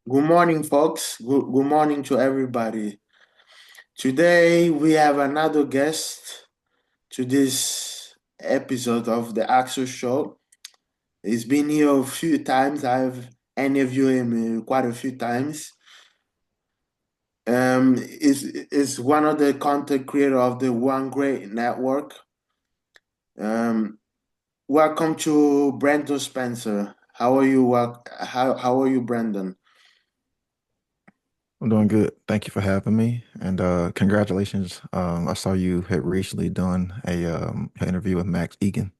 Good morning, folks. Good morning to everybody. Today we have another guest to this episode of the Axel Show. He's been here a few times. I've interviewed him quite a few times. Is one of the content creator of the One Great Network. Um, Welcome to Brandon Spencer. How are you? How are you, Brandon? I'm doing good. Thank you for having me, and congratulations. I saw you had recently done an interview with Max Egan.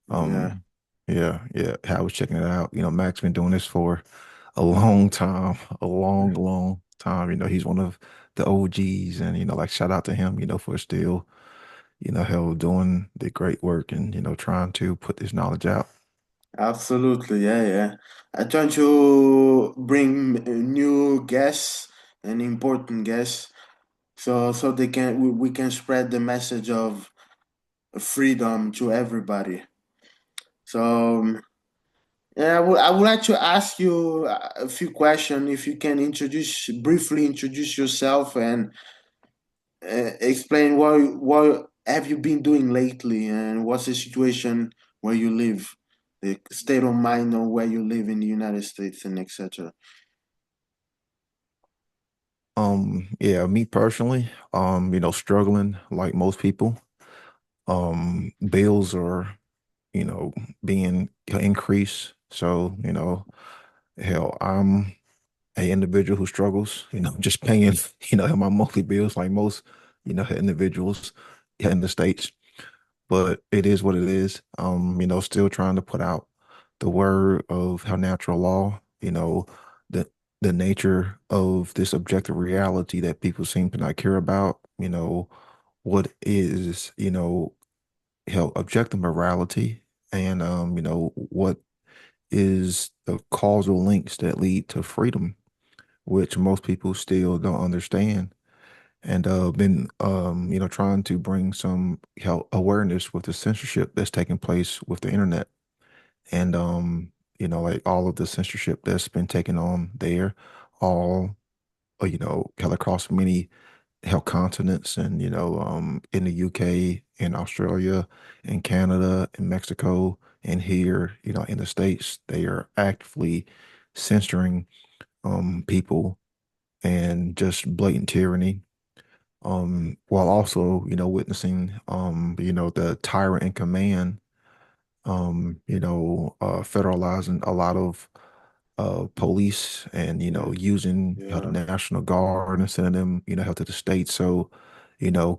Yeah, Um, yeah. I was checking it out. Max been doing this for a long time, a long time. He's one of the OGs, and like shout out to him. For still, hell doing the great work and trying to put this knowledge out. absolutely. Yeah. I try to bring new guests and important guests, so we can spread the message of freedom to everybody. So I would like to ask you a few questions. If you can briefly introduce yourself and explain what have you been doing lately and what's the situation where you live, the state of mind of where you live in the United States and etc. Yeah, me personally, struggling like most people. Bills are you know, being increased. So, hell, I'm a individual who struggles, just paying, my monthly bills like most, individuals in the States. But it is what it is. Still trying to put out the word of how natural law, the the nature of this objective reality that people seem to not care about, what is, hell, objective morality and what is the causal links that lead to freedom, which most people still don't understand. And been trying to bring some awareness with the censorship that's taking place with the internet. And like all of the censorship that's been taken on there, all across many continents and in the UK, in Australia, in Canada, in Mexico, and here, in the States, they are actively censoring people and just blatant tyranny. While also, witnessing the tyrant in command, federalizing a lot of police and using the Yeah, National Guard and sending them to the states. So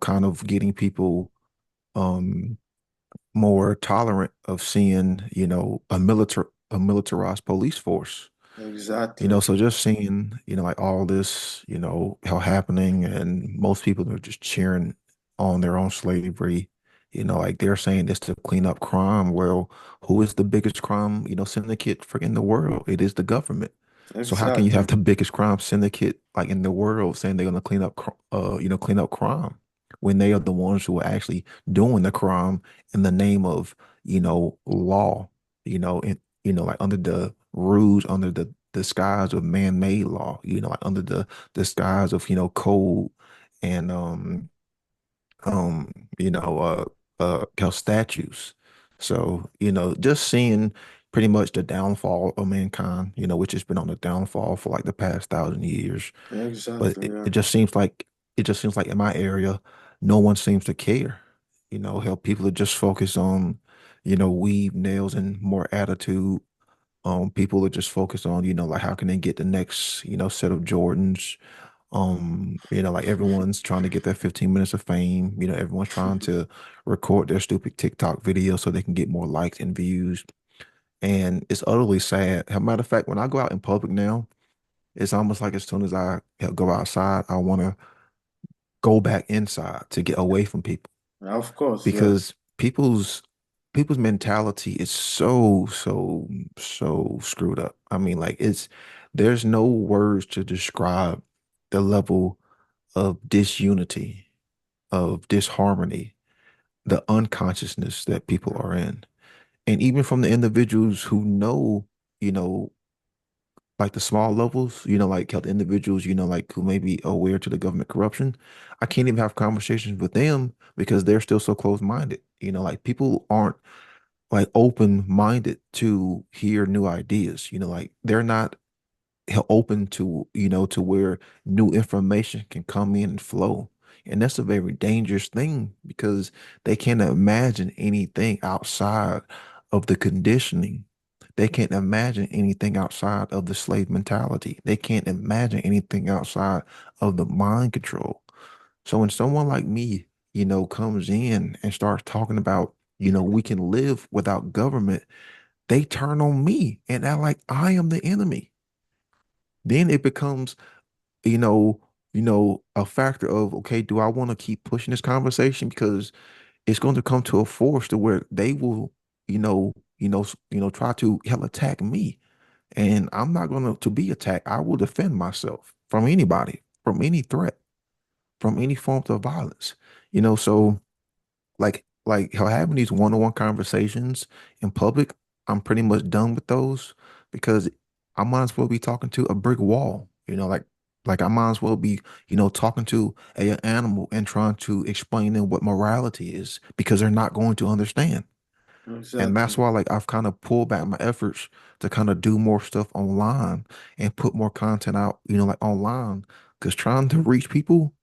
kind of getting people um more tolerant of seeing a militarized police force. exactly. So just seeing, like all this, how happening and most people are just cheering on their own slavery, like they're saying this to clean up crime. Well, who is the biggest crime, syndicate in the world? It is the government. So how can you have Exactly. the biggest crime syndicate like in the world saying they're going to clean up crime when they are the ones who are actually doing the crime in the name of, law, and like under the rules, under the disguise of man-made law, like under the disguise of, code and um, statutes. So, just seeing pretty much the downfall of mankind, which has been on the downfall for like the past 1,000 years. But Exactly. it, Yeah. it just seems like in my area, no one seems to care. How people are just focused on, weave, nails, and more attitude. People are just focused on, like how can they get the next, set of Jordans. Like everyone's trying to get that 15 minutes of fame. Everyone's trying to record their stupid TikTok video so they can get more likes and views. And it's utterly sad. As a matter of fact, when I go out in public now, it's almost like as soon as I go outside, I want to go back inside to get away from people Of course, yes. because people's mentality is so screwed up. I mean, like there's no words to describe the level of disunity, of disharmony, the unconsciousness that people are in. And even from the individuals who know, you know, like the small levels, you know, like help individuals, you know, like who may be aware to the government corruption. I can't even have conversations with them because they're still so closed-minded. You know, like people aren't like open-minded to hear new ideas. You know, like they're not open to, you know, to where new information can come in and flow. And that's a very dangerous thing because they can't imagine anything outside of the conditioning. They can't imagine anything outside of the slave mentality. They can't imagine anything outside of the mind control. So when someone like me, you know, comes in and starts talking about, you know, we can live without government, they turn on me and act like I am the enemy. Then it becomes, you know, a factor of, okay, do I want to keep pushing this conversation? Because it's going to come to a force to where they will, try to hell attack me. And I'm not going to be attacked. I will defend myself from anybody, from any threat, from any form of violence. So like how having these one-on-one conversations in public, I'm pretty much done with those because I might as well be talking to a brick wall, like I might as well be, talking to a animal and trying to explain them what morality is because they're not going to understand. And that's Exactly. why like I've kind of pulled back my efforts to kind of do more stuff online and put more content out, like online, because trying to reach people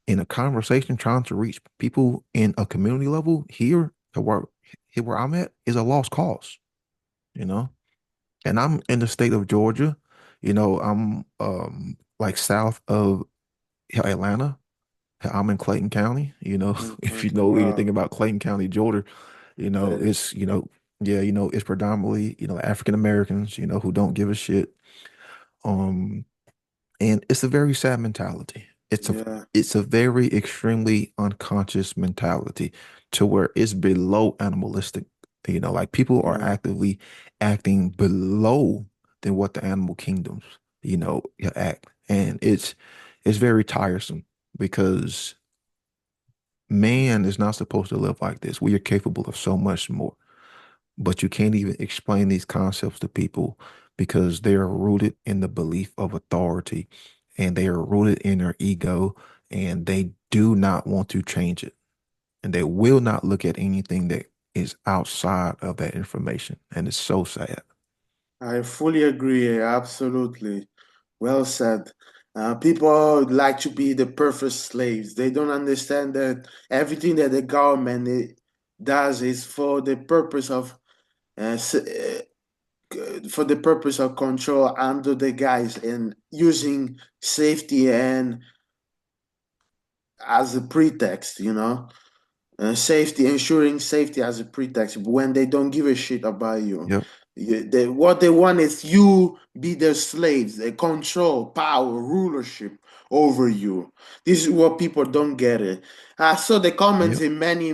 in a conversation, trying to reach people in a community level here where I'm at is a lost cause, you know. And I'm in the state of Georgia, I'm like south of Atlanta. I'm in Clayton County, if you Okay. know anything Wow. about Clayton County, Georgia, Yeah. it's yeah, it's predominantly, African Americans, who don't give a shit. Um And it's a very sad mentality. Yeah. It's a very extremely unconscious mentality to where it's below animalistic. Like people are Yeah. actively acting below than what the animal kingdoms, act. And it's very tiresome because man is not supposed to live like this. We are capable of so much more, but you can't even explain these concepts to people because they are rooted in the belief of authority and they are rooted in their ego and they do not want to change it. And they will not look at anything that is outside of that information. And it's so sad. I fully agree. Absolutely. Well said. People like to be the perfect slaves. They don't understand that everything that the government does is uh, s- uh, for the purpose of control under the guise and using safety and as a pretext, safety, ensuring safety as a pretext when they don't give a shit about you. Yep. What they want is you be their slaves, they control, power, rulership over you. This is what people don't get it. I saw the comments Yep. in many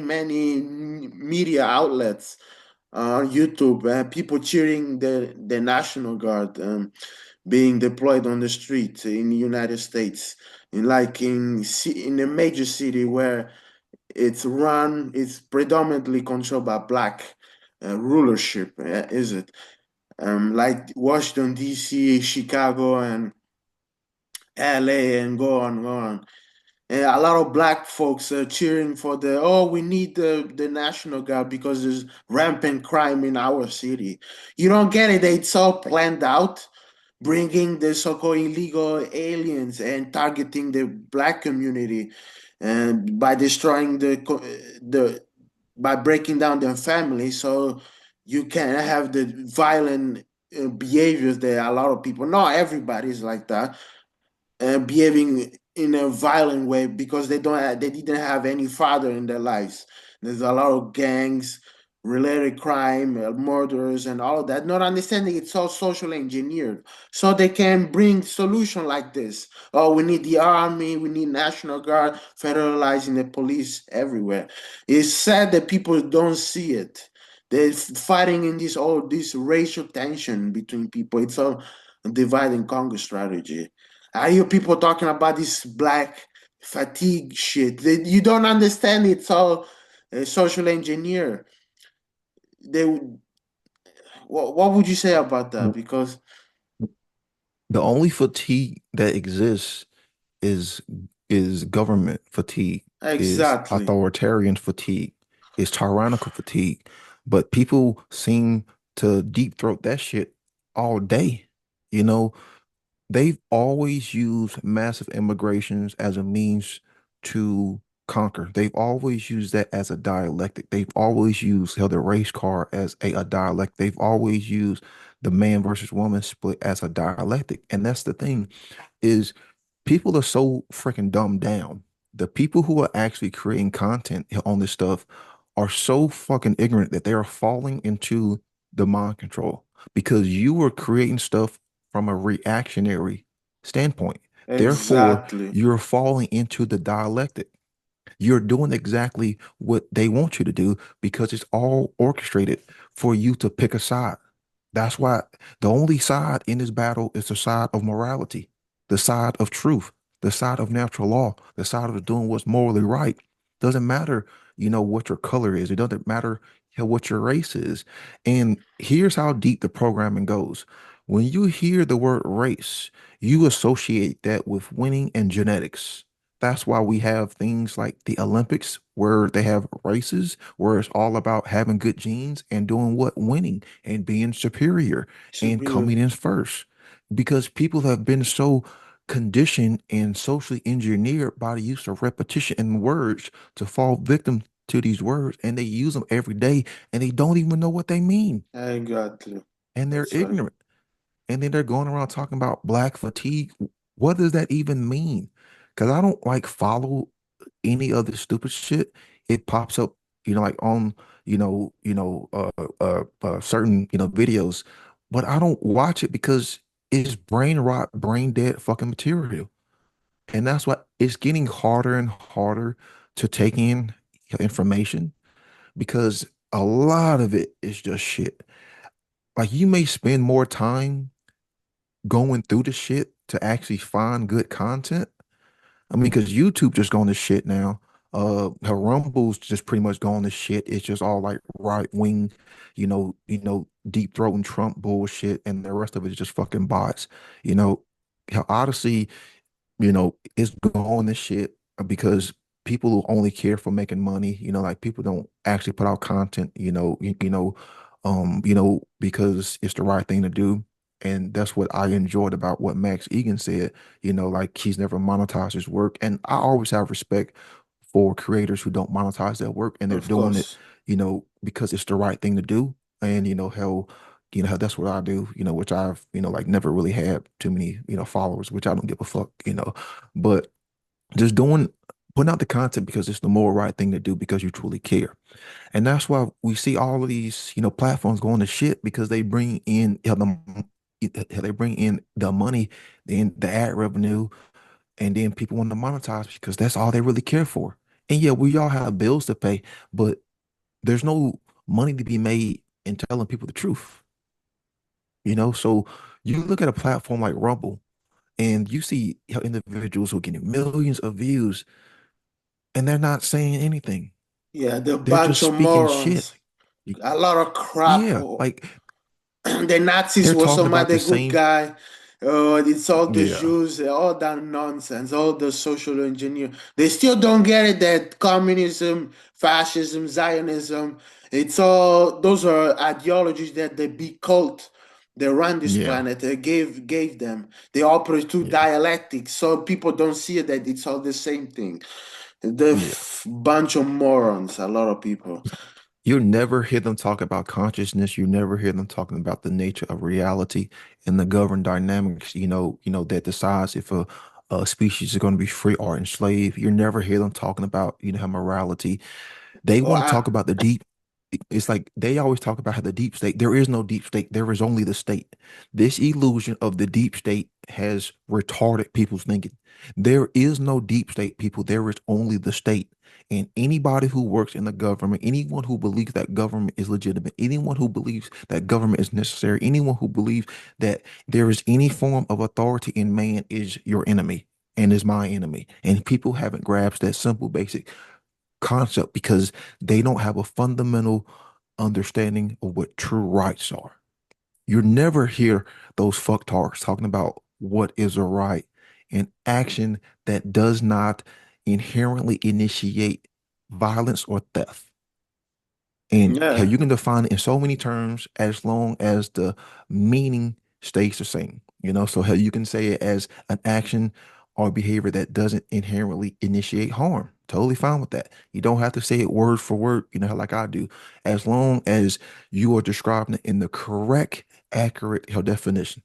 media outlets on YouTube, people cheering the National Guard being deployed on the street in the United States, in a major city where it's predominantly controlled by black rulership, is it? Like Washington D.C., Chicago, and L.A., and go on. And a lot of black folks are cheering for we need the National Guard because there's rampant crime in our city. You don't get it. It's all planned out, bringing the so-called illegal aliens and targeting the black community, and by destroying the by breaking down their family, so you can have the violent behaviors that a lot of people. Not everybody is like that, behaving in a violent way because they didn't have any father in their lives. There's a lot of gangs, related crime, murders, and all of that. Not understanding it's all social engineered, so they can bring solution like this. Oh, we need the army, we need National Guard, federalizing the police everywhere. It's sad that people don't see it. They're fighting in this racial tension between people. It's all a divide and conquer strategy. I hear people talking about this black fatigue shit. You don't understand it's all social engineer. They, what would you say about that? Because The only fatigue that exists is is government fatigue, is Exactly. authoritarian fatigue, is tyrannical fatigue. But people seem to deep throat that shit all day. You know, they've always used massive immigrations as a means to conquer. They've always used that as a dialectic. They've always used held the race card as a dialect. They've always used the man versus woman split as a dialectic. And that's the thing is people are so freaking dumbed down. The people who are actually creating content on this stuff are so fucking ignorant that they are falling into the mind control because you were creating stuff from a reactionary standpoint. Therefore, Exactly. you're falling into the dialectic. You're doing exactly what they want you to do because it's all orchestrated for you to pick a side. That's why the only side in this battle is the side of morality, the side of truth, the side of natural law, the side of doing what's morally right. Doesn't matter, what your color is. It doesn't matter what your race is. And here's how deep the programming goes. When you hear the word race, you associate that with winning and genetics. That's why we have things like the Olympics where they have races where it's all about having good genes and doing what? Winning and being superior and Superior. coming in first. Because people have been so conditioned and socially engineered by the use of repetition and words to fall victim to these words and they use them every day and they don't even know what they mean Exactly. and they're That's right. ignorant. And then they're going around talking about black fatigue. What does that even mean? Because I don't like follow any of this stupid shit. It pops up, like on, certain, videos, but I don't watch it because it's brain rot, brain dead fucking material. And that's why it's getting harder and harder to take in information because a lot of it is just shit. Like you may spend more time going through the shit to actually find good content. I mean, because YouTube just going to shit now. Her Rumble's just pretty much going to shit. It's just all like right wing, deep throating Trump bullshit, and the rest of it is just fucking bots. Her Odyssey it's going to shit because people who only care for making money, like people don't actually put out content, because it's the right thing to do. And that's what I enjoyed about what Max Egan said, like he's never monetized his work. And I always have respect for creators who don't monetize their work and they're Of doing it, course. because it's the right thing to do. And how that's what I do, which I've, like never really had too many, followers, which I don't give a fuck. But just putting out the content because it's the more right thing to do because you truly care. And that's why we see all of these, platforms going to shit because they bring in they bring in the money, then the ad revenue, and then people want to monetize because that's all they really care for. And yeah, we all have bills to pay, but there's no money to be made in telling people the truth. So you look at a platform like Rumble and you see how individuals who are getting millions of views and they're not saying anything. Yeah, the They're just bunch of speaking shit. morons. A lot of crap. Yeah, like The Nazis they're were talking some about the other good same. guy. It's all the Yeah, Jews, all that nonsense, all the social engineer. They still don't get it that communism, fascism, Zionism, it's all those are ideologies that the big cult that run this yeah, planet gave them. They operate through yeah, dialectics, so people don't see that it's all the same thing. The yeah. bunch of morons, a lot of people. You never hear them talk about consciousness. You never hear them talking about the nature of reality and the governed dynamics, that decides if a species is going to be free or enslaved. You never hear them talking about, how morality. They Oh, want to talk about the deep. It's like they always talk about how the deep state. There is no deep state. There is only the state. This illusion of the deep state has retarded people's thinking. There is no deep state, people. There is only the state. And anybody who works in the government, anyone who believes that government is legitimate, anyone who believes that government is necessary, anyone who believes that there is any form of authority in man is your enemy and is my enemy. And people haven't grasped that simple, basic concept because they don't have a fundamental understanding of what true rights are. You never hear those fucktards talking about what is a right, an action that does not inherently initiate violence or theft. And how Yeah, you can define it in so many terms as long as the meaning stays the same. So how you can say it as an action or behavior that doesn't inherently initiate harm. Totally fine with that. You don't have to say it word for word, like I do, as long as you are describing it in the correct, accurate definition.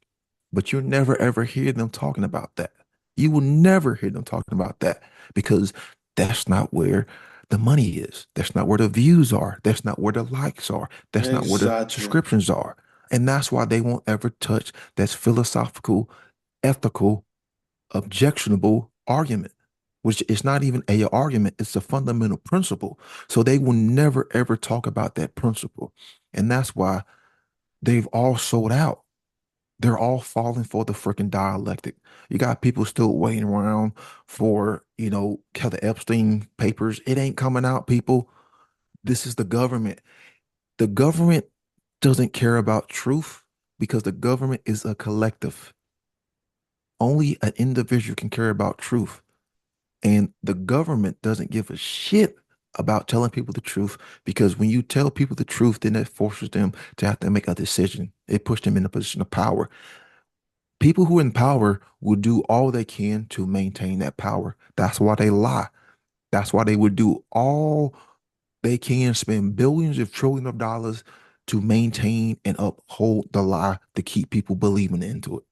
But you'll never ever hear them talking about that. You will never hear them talking about that because that's not where the money is. That's not where the views are. That's not where the likes are. That's not where the exactly. subscriptions are. And that's why they won't ever touch that philosophical, ethical, objectionable argument, which is not even a argument. It's a fundamental principle. So they will never ever talk about that principle. And that's why they've all sold out. They're all falling for the freaking dialectic. You got people still waiting around for, the Epstein papers. It ain't coming out, people. This is the government. The government doesn't care about truth because the government is a collective. Only an individual can care about truth. And the government doesn't give a shit about telling people the truth because when you tell people the truth, then it forces them to have to make a decision. It pushes them in a position of power. People who are in power will do all they can to maintain that power. That's why they lie. That's why they would do all they can, spend billions of trillions of dollars to maintain and uphold the lie to keep people believing into it.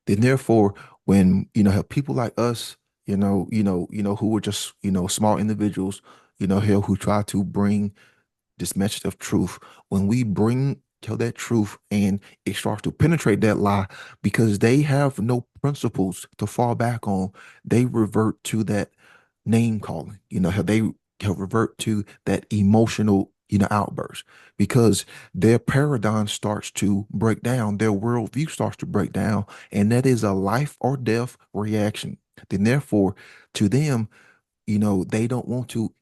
Then therefore, when have people like us, who are just, small individuals, here who try to bring this message of truth, when we bring tell that truth and it starts to penetrate that lie because they have no principles to fall back on, they revert to that name calling, how they revert to that emotional, outburst because their paradigm starts to break down, their worldview starts to break down, and that is a life or death reaction. Then therefore, to them, they don't want to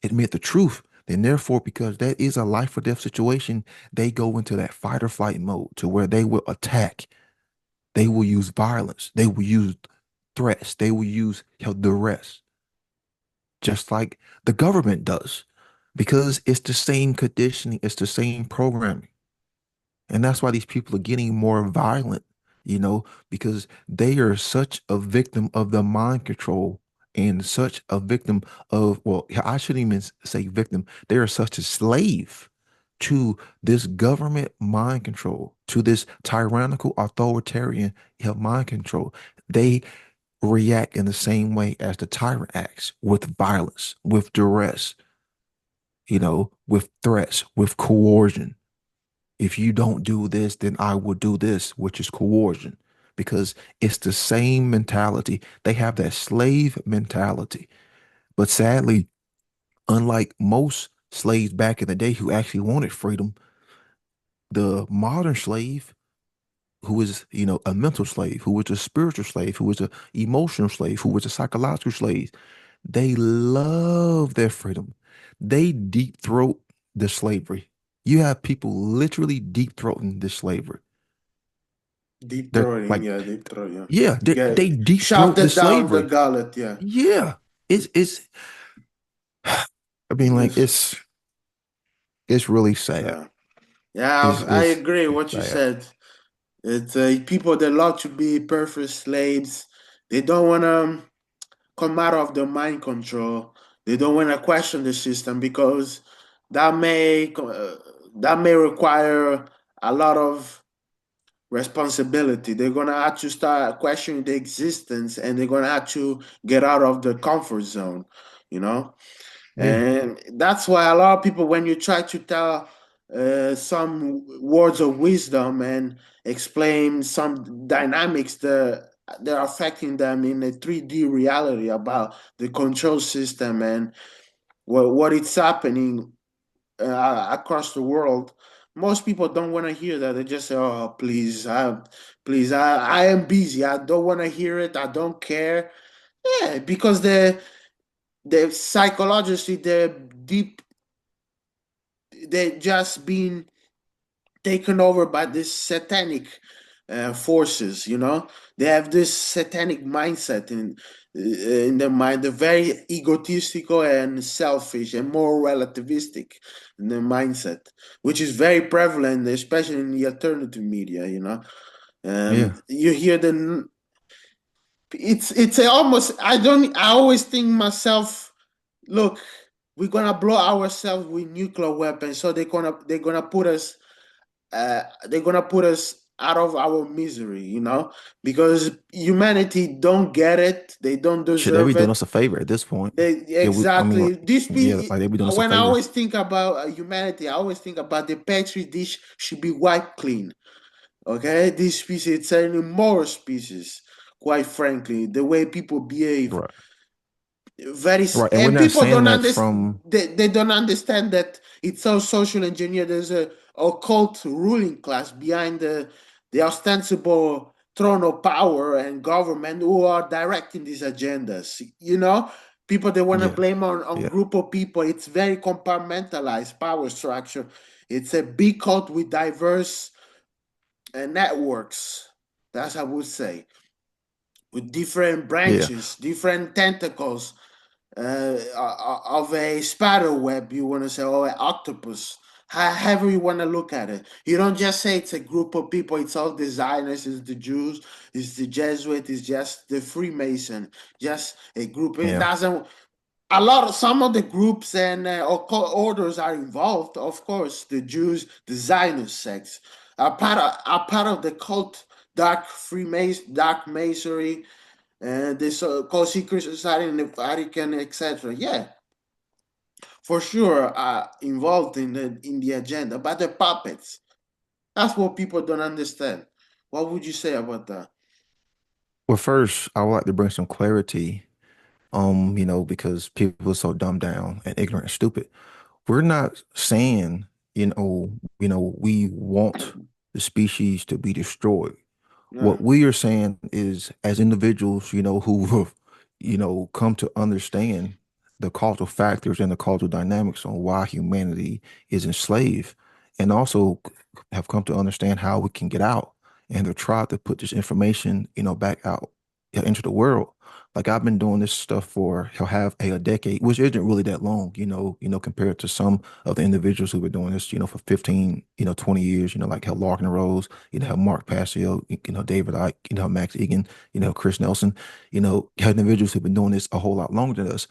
admit the truth. Then therefore, because that is a life or death situation, they go into that fight or flight mode to where they will attack. They will use violence. They will use threats. They will use duress, just like the government does, because it's the same conditioning, it's the same programming. And that's why these people are getting more violent, because they are such a victim of the mind control and such a victim of, well, I shouldn't even say victim. They are such a slave to this government mind control, to this tyrannical authoritarian mind control. They react in the same way as the tyrant acts, with violence, with duress, with threats, with coercion. If you don't do this, then I will do this, which is coercion, because it's the same mentality. They have that slave mentality. But sadly, unlike most slaves back in the day who actually wanted freedom, the modern slave, who is, a mental slave, who is a spiritual slave, who is an emotional slave, who is a psychological slave, they love their freedom. They deep throat the slavery. You have people literally deep throating this slavery. Deep They're throating, like, yeah, deep throat, yeah. yeah, they Get deep shoved throat the it down the slavery. gullet, yeah. Yeah, it's. I mean, like Yes, it's really sad. yeah, yeah. It's I it's agree it's what you sad. said. It's people that love to be perfect slaves. They don't want to come out of the mind control. They don't want to question the system because that may that may require a lot of responsibility. They're gonna have to start questioning the existence, and they're gonna have to get out of the comfort zone. You know, Yeah, and that's why a lot of people, when you try to tell some words of wisdom and explain some dynamics that they're affecting them in a 3D reality about the control system and what it's happening across the world, most people don't want to hear that. They just say, "Oh, please, please, I am busy. I don't want to hear it. I don't care." Yeah, because the psychologically they're deep, they're just being taken over by this satanic. forces. They have this satanic mindset in their mind. They're very egotistical and selfish and more relativistic in their mindset, which is very prevalent, especially in the alternative media. Yeah. You hear it's almost, I always think myself, look, we're gonna blow ourselves with nuclear weapons, so they're gonna put us out of our misery, because humanity don't get it, they don't Should they be deserve doing it. us a favor at this point? They Yeah, I mean, exactly this yeah, like they be doing us a when I favor. always think about humanity, I always think about the petri dish should be wiped clean. Okay, this species, it's an immoral species, quite frankly, the way people behave. Right. Very, Right. And we're and not people saying don't that understand, from they don't understand that it's all social engineer. There's a occult ruling class behind the ostensible throne of power and government who are directing these agendas. People they want to yeah, blame on yeah, group of people. It's very compartmentalized power structure. It's a big cult with diverse networks. That's I would say, with different yeah. branches, different tentacles, of a spider web, you want to say, or an octopus, however you want to look at it. You don't just say it's a group of people, it's all designers, it's the Jews, it's the Jesuit, it's just the Freemason, just a group. It Yeah. doesn't, some of the groups and orders are involved, of course. The Jews, the Zionist sects are part of the cult, dark masonry, and this called secret society in the Vatican, etc. Yeah, for sure, involved in the agenda, but the puppets. That's what people don't understand. What would you say about that? Well, first, I would like to bring some clarity, because people are so dumbed down and ignorant and stupid. We're not saying, we want the species to be destroyed. Yeah, What we are saying is, as individuals, who have, come to understand the causal factors and the causal dynamics on why humanity is enslaved, and also have come to understand how we can get out, and have tried to put this information, back out into the world. Like I've been doing this stuff for he'll have a decade, which isn't really that long, compared to some of the individuals who've been doing this, for 15, 20 years, like how Larkin Rose, how Mark Passio, David Icke, Max Egan, Chris Nelson, how individuals who've been doing this a whole lot longer than us.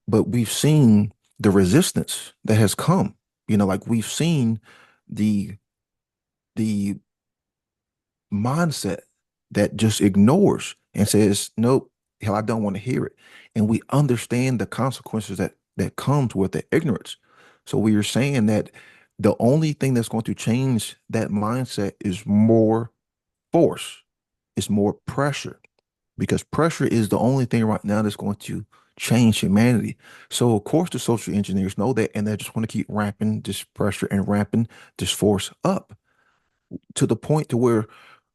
But we've seen the resistance that has come, like we've seen the the mindset that just ignores and says, nope, hell, I don't want to hear it. And we understand the consequences that comes with the ignorance. So we are saying that the only thing that's going to change that mindset is more force, is more pressure, because pressure is the only thing right now that's going to change humanity. So of course the social engineers know that, and they just want to keep ramping this pressure and ramping this force up to the point to where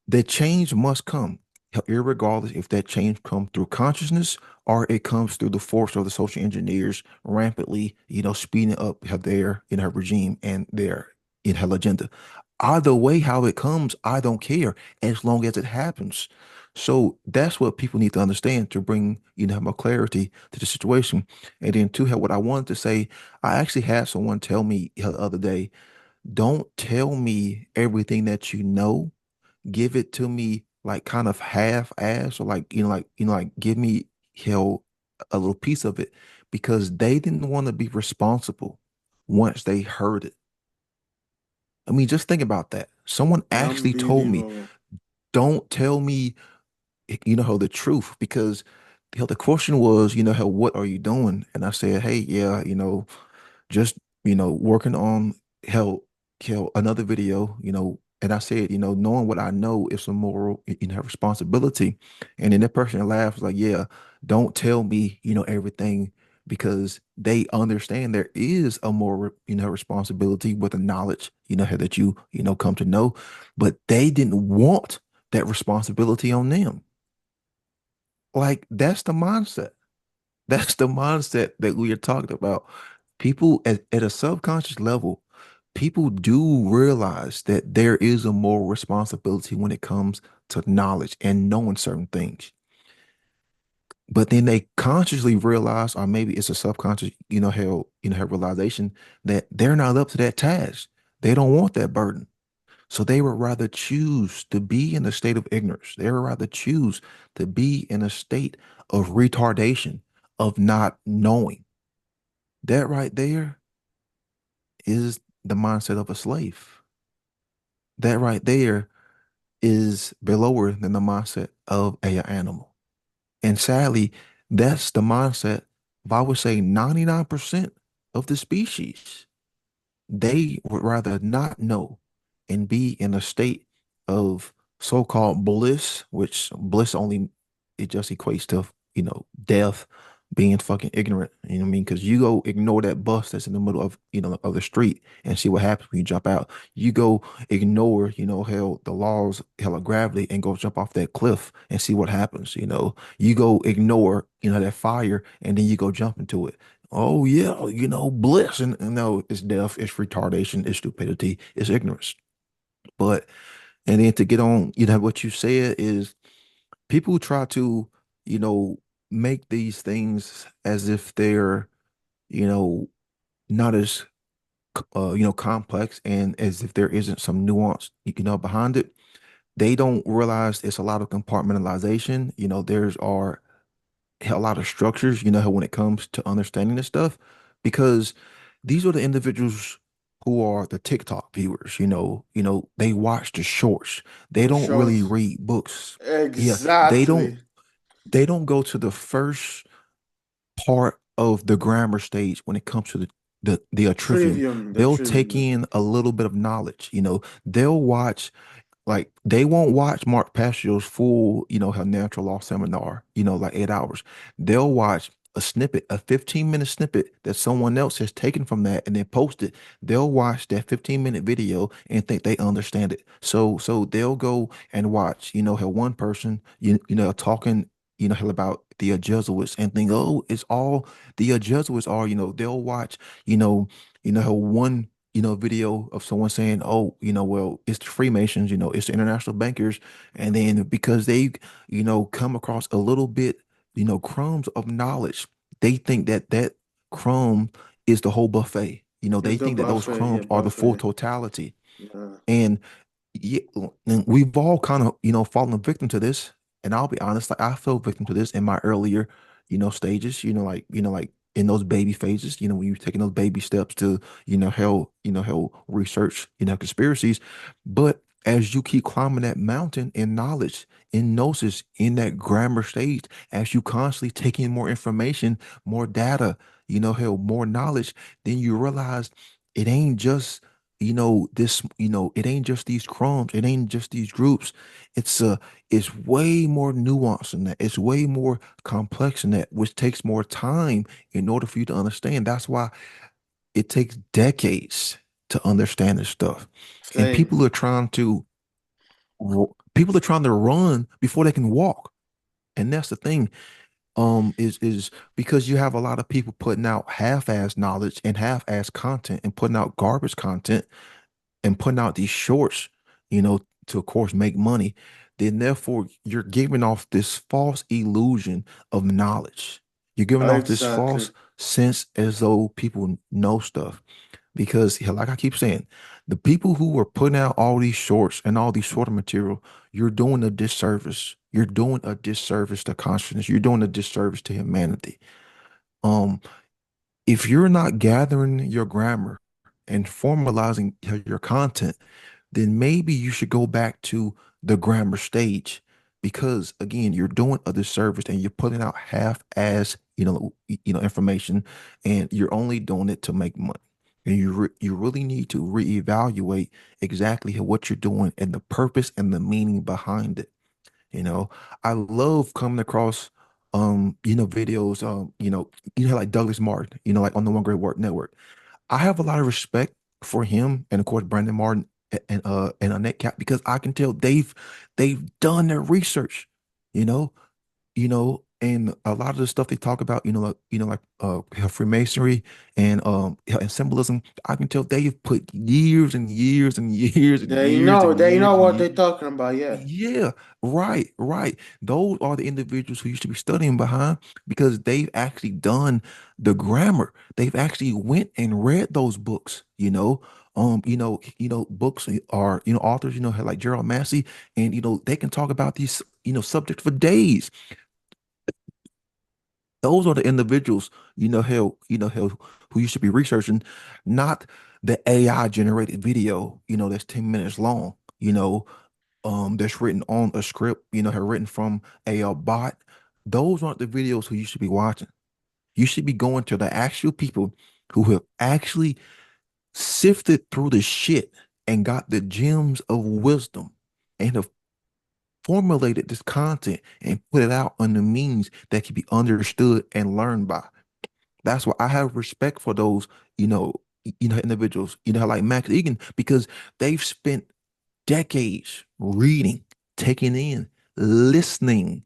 that change must come, irregardless if that change comes through consciousness or it comes through the force of the social engineers rampantly, speeding up their regime and their agenda. Either way, how it comes, I don't care as long as it happens. So that's what people need to understand to bring, more clarity to the situation. And then to have what I wanted to say, I actually had someone tell me the other day, don't tell me everything that you know, give it to me like kind of half ass, or like like give me hell a little piece of it, because they didn't want to be responsible once they heard it. I mean, just think about that. Someone actually told me, unbelievable. don't tell me, the truth, because the question was, what are you doing? And I said, hey, yeah, just working on hell another video, and I said, knowing what I know is a moral, responsibility. And then that person laughed, like, yeah, don't tell me, everything, because they understand there is a moral, responsibility with the knowledge, that come to know, but they didn't want that responsibility on them. Like that's the mindset. That's the mindset that we are talking about. People at a subconscious level, people do realize that there is a moral responsibility when it comes to knowledge and knowing certain things. But then they consciously realize, or maybe it's a subconscious, have realization that they're not up to that task. They don't want that burden. So they would rather choose to be in a state of ignorance. They would rather choose to be in a state of retardation, of not knowing. That right there is the mindset of a slave. That right there is belower than the mindset of a animal. And sadly, that's the mindset of, I would say, 99% of the species. They would rather not know and be in a state of so-called bliss, which bliss only it just equates to, death, being fucking ignorant. You know what I mean? Because you go ignore that bus that's in the middle of, of the street and see what happens when you jump out. You go ignore, hell, the laws, hell of gravity and go jump off that cliff and see what happens. You go ignore, that fire and then you go jump into it. Oh yeah, bliss, and no, it's death, it's retardation, it's stupidity, it's ignorance. But and then to get on, what you said is people try to, you know, make these things as if they're, you know, not as complex and as if there isn't some nuance, behind it. They don't realize it's a lot of compartmentalization. There's are a lot of structures, when it comes to understanding this stuff, because these are the individuals who are the TikTok viewers, they watch the shorts. They The don't really shorts. read books. Yeah, they don't Exactly. they don't go to the first part of the grammar stage when it comes to the trivium. The They'll take trivium. in a little bit of knowledge, they'll watch like they won't watch Mark Pascal's full, her natural law seminar, like 8 hours. They'll watch a snippet, a 15-minute snippet that someone else has taken from that and then posted. They'll watch that 15-minute video and think they understand it. So they'll go and watch, how one person, talking, hell about the Jesuits and think, oh, it's all the Jesuits are, they'll watch, how one video of someone saying, "Oh, well, it's the Freemasons, it's the international bankers," and then because they, come across a little bit, crumbs of knowledge, they think that that crumb is the whole buffet. It's They the think that those buffet. Yeah, crumbs are the full buffet. totality. Yeah. And yeah, and we've all kind of, fallen victim to this. And I'll be honest, like I fell victim to this in my earlier, stages, like in those baby phases, when you're taking those baby steps to, hell research, conspiracies. But as you keep climbing that mountain in knowledge, in gnosis, in that grammar stage, as you constantly take in more information, more data, hell, more knowledge, then you realize it ain't just this, it ain't just these crumbs, it ain't just these groups. It's way more nuanced than that. It's way more complex than that, which takes more time in order for you to understand. That's why it takes decades to understand this stuff. And Same. people are trying to run before they can walk. And that's the thing. Is because you have a lot of people putting out half-ass knowledge and half-ass content and putting out garbage content and putting out these shorts, to of course make money, then therefore you're giving off this false illusion of knowledge. You're giving off this Exactly. false sense as though people know stuff. Because, yeah, like I keep saying, the people who are putting out all these shorts and all these shorter material, you're doing a disservice. You're doing a disservice to consciousness. You're doing a disservice to humanity. Um, if you're not gathering your grammar and formalizing your content, then maybe you should go back to the grammar stage because again, you're doing a disservice and you're putting out half-ass, information, and you're only doing it to make money. And you really need to reevaluate exactly what you're doing and the purpose and the meaning behind it. You know, I love coming across videos, like Douglas Martin, like on the One Great Work Network. I have a lot of respect for him and of course Brandon Martin and Annette because I can tell they've done their research, you know, and a lot of the stuff they talk about, Freemasonry and symbolism, I can tell they've put years and years and years and years and They know years and what they're years. talking about. Yeah. Yeah, right, right. Those are the individuals who you should be studying behind because they've actually done the grammar. They've actually went and read those books, books are, authors, like Gerald Massey, and they can talk about these, subjects for days. Those are the individuals, who you should be researching, not the AI generated video, that's 10 minutes long, that's written on a script, have written from a bot. Those aren't the videos who you should be watching. You should be going to the actual people who have actually sifted through the shit and got the gems of wisdom and have formulated this content and put it out on the means that can be understood and learned by. That's why I have respect for those, individuals, like Max Egan, because they've spent decades reading, taking in, listening,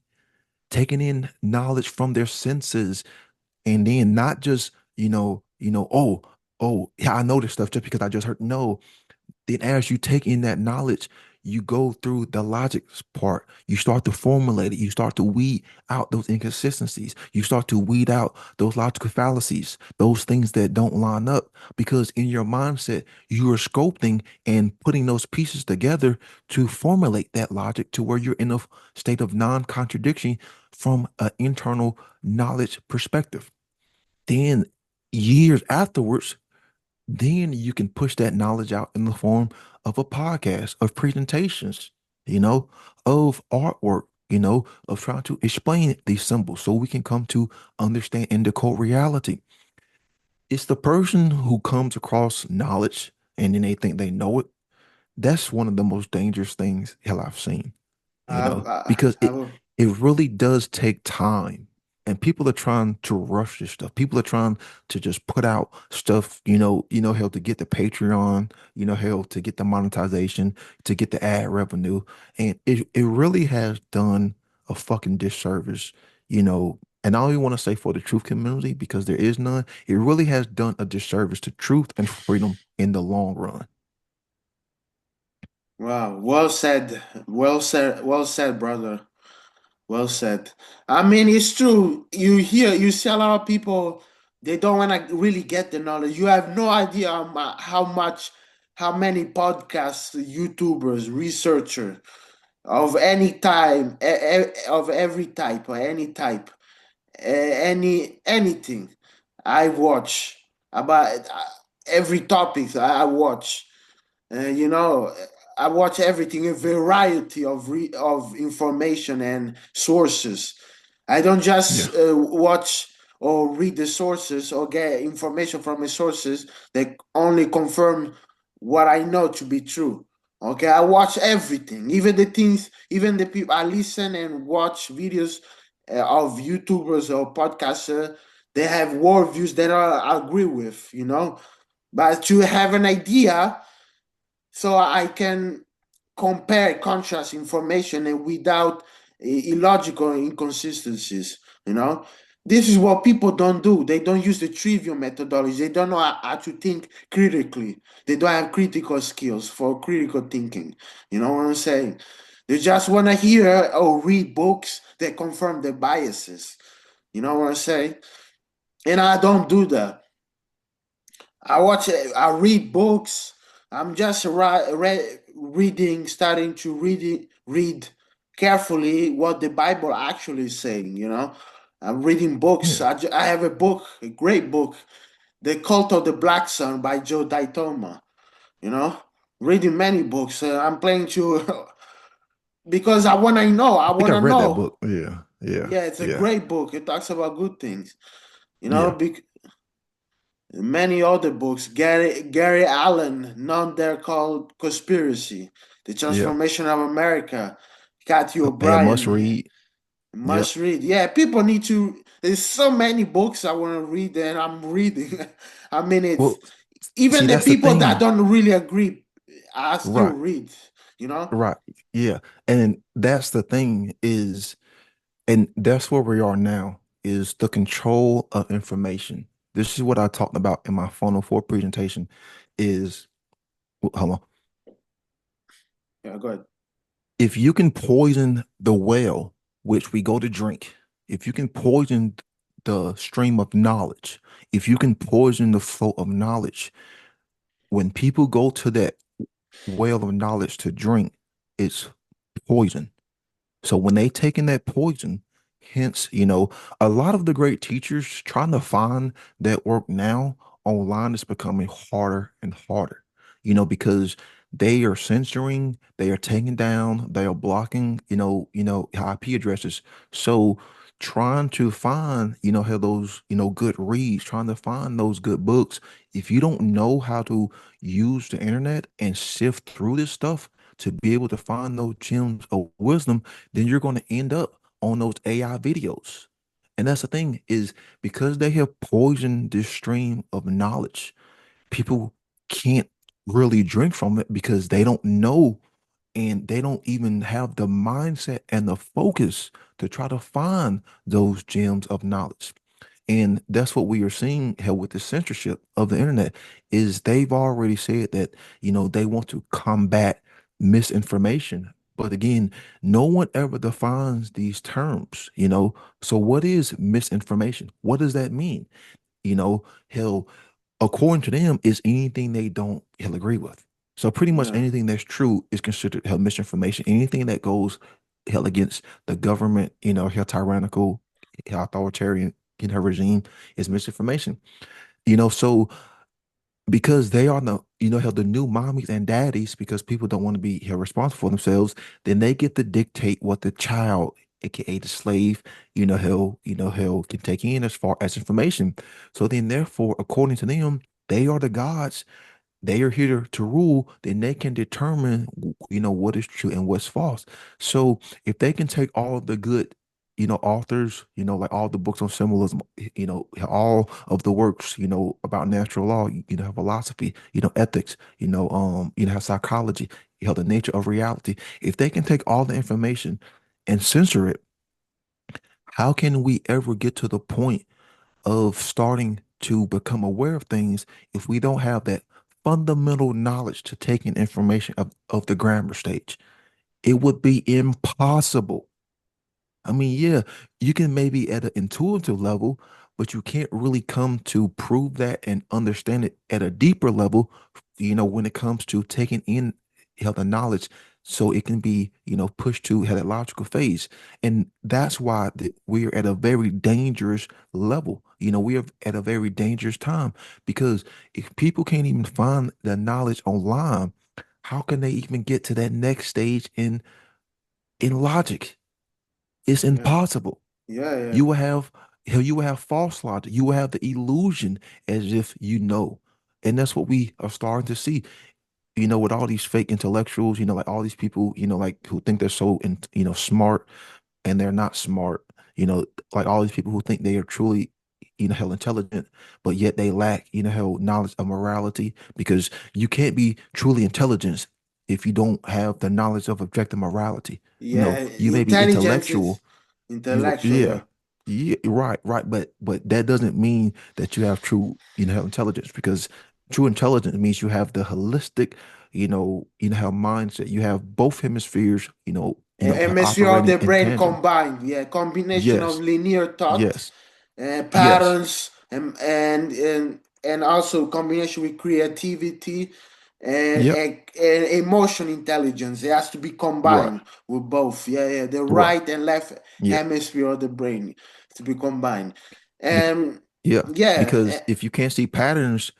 taking in knowledge from their senses, and then not just, yeah, I know this stuff just because I just heard. No, then as you take in that knowledge, you go through the logic part. You start to formulate it. You start to weed out those inconsistencies. You start to weed out those logical fallacies, those things that don't line up. Because in your mindset, you are sculpting and putting those pieces together to formulate that logic to where you're in a state of non-contradiction from an internal knowledge perspective. Then years afterwards, then you can push that knowledge out in the form of a podcast, of presentations, you know, of artwork, of trying to explain these symbols so we can come to understand and decode reality. It's the person who comes across knowledge and then they think they know it. That's one of the most dangerous things hell I've seen, because it I've it really does take time. And people are trying to rush this stuff. People are trying to just put out stuff, hell to get the Patreon, hell to get the monetization, to get the ad revenue. And it really has done a fucking disservice, and I don't even want to say for the truth community because there is none. It really has done a disservice to truth and freedom in the long run. Wow, well said. Well said. Well said, brother. Well said. I mean, it's true. You see a lot of people, they don't want to really get the knowledge. You have no idea how many podcasts, YouTubers, researchers of any time, of every type or any type, anything I watch about every topic I watch. You know, I watch everything, a variety of information and sources. I don't Yeah. just watch or read the sources or get information from the sources that only confirm what I know to be true. Okay, I watch everything, even the things, even the people. I listen and watch videos of YouTubers or podcasters. They have worldviews that I agree with, but to have an idea so I can compare contrast information and without illogical inconsistencies. You know, this is what people don't do. They don't use the trivial methodology. They don't know how to think critically. They don't have critical skills for critical thinking. You know what I'm saying? They just want to hear or read books that confirm their biases. You know what I'm saying? And I don't do that. I read books. I'm just reading, starting to read carefully what the Bible actually is saying. I'm reading books. Yeah. I have a book, a great book, The Cult of the Black Sun by Joe Dietoma. You know, reading many books. I'm planning to because I want to know. I I think want I to read that know. book. Yeah. Yeah. Yeah, it's a Yeah. great book. It talks about good things. You know, Yeah. bec Many other books, Gary Allen, none there called Conspiracy, The Yeah. Transformation of America, Cathy A must O'Brien, read. Yep. must read. Yeah, people need to. There's so many books I want to read, and I'm reading. I mean, it's Well, even see, the that's the people that thing. don't really agree, I still Right. read. You know? Right. Yeah. And that's the thing is And that's where we are now is the control of information. This is what I talked about in my funnel 4 presentation is, hold on. Yeah, go ahead. If you can poison the well which we go to drink, if you can poison the stream of knowledge, if you can poison the flow of knowledge, when people go to that well of knowledge to drink, it's poison. So when they take in that poison, hence, a lot of the great teachers trying to find that work now online is becoming harder and harder, because they are censoring, they are taking down, they are blocking, IP addresses. So trying to find, how those, good reads, trying to find those good books. If you don't know how to use the internet and sift through this stuff to be able to find those gems of wisdom, then you're going to end up on those AI videos. And that's the thing is because they have poisoned this stream of knowledge, people can't really drink from it because they don't know and they don't even have the mindset and the focus to try to find those gems of knowledge. And that's what we are seeing here with the censorship of the internet is they've already said that, they want to combat misinformation. But again, no one ever defines these terms. So what is misinformation? What does that mean? Hell, according to them, is anything they don't hell agree with. So pretty much Yeah, anything that's true is considered hell misinformation. Anything that goes hell against the government, hell tyrannical, hell authoritarian, regime is misinformation. So because they are the hell the new mommies and daddies, because people don't want to be held responsible for themselves, then they get to dictate what the child, aka the slave, hell can take in as far as information. So then therefore, according to them, they are the gods, they are here to rule, then they can determine, what is true and what's false. So if they can take all of the good, authors, like all the books on symbolism, all of the works, about natural law, philosophy, ethics, have psychology, the nature of reality. If they can take all the information and censor it, how can we ever get to the point of starting to become aware of things if we don't have that fundamental knowledge to take in information of the grammar stage? It would be impossible. I mean, yeah, you can maybe at an intuitive level, but you can't really come to prove that and understand it at a deeper level, when it comes to taking in the knowledge so it can be, pushed to that logical phase. And that's why we are at a very dangerous level. We are at a very dangerous time because if people can't even find the knowledge online, how can they even get to that next stage in logic? It's yeah, impossible. yeah, yeah, You will have you will have false logic. You will have the illusion as if you know. And that's what we are starting to see, with all these fake intellectuals, like all these people, like who think they're so smart and they're not smart, like all these people who think they are truly, hell intelligent, but yet they lack, hell knowledge of morality because you can't be truly intelligent if you don't have the knowledge of objective morality. yeah. You may be Intelligence is intellectual, intellectual. yeah, Yeah, yeah, right. But that doesn't mean that you have true, intelligence because true intelligence means you have the holistic, have mindset. You have both hemispheres, hemisphere of operating the in brain tandem. combined. Yeah, combination of Yes, linear thought, yes, yes. patterns, and also combination with creativity Yep. and emotion intelligence. It has to be Right. combined with both. Yeah, yeah. The Right. right and left Yeah. hemisphere of the brain to be combined. Be- And yeah. yeah, Because if you can't see patterns,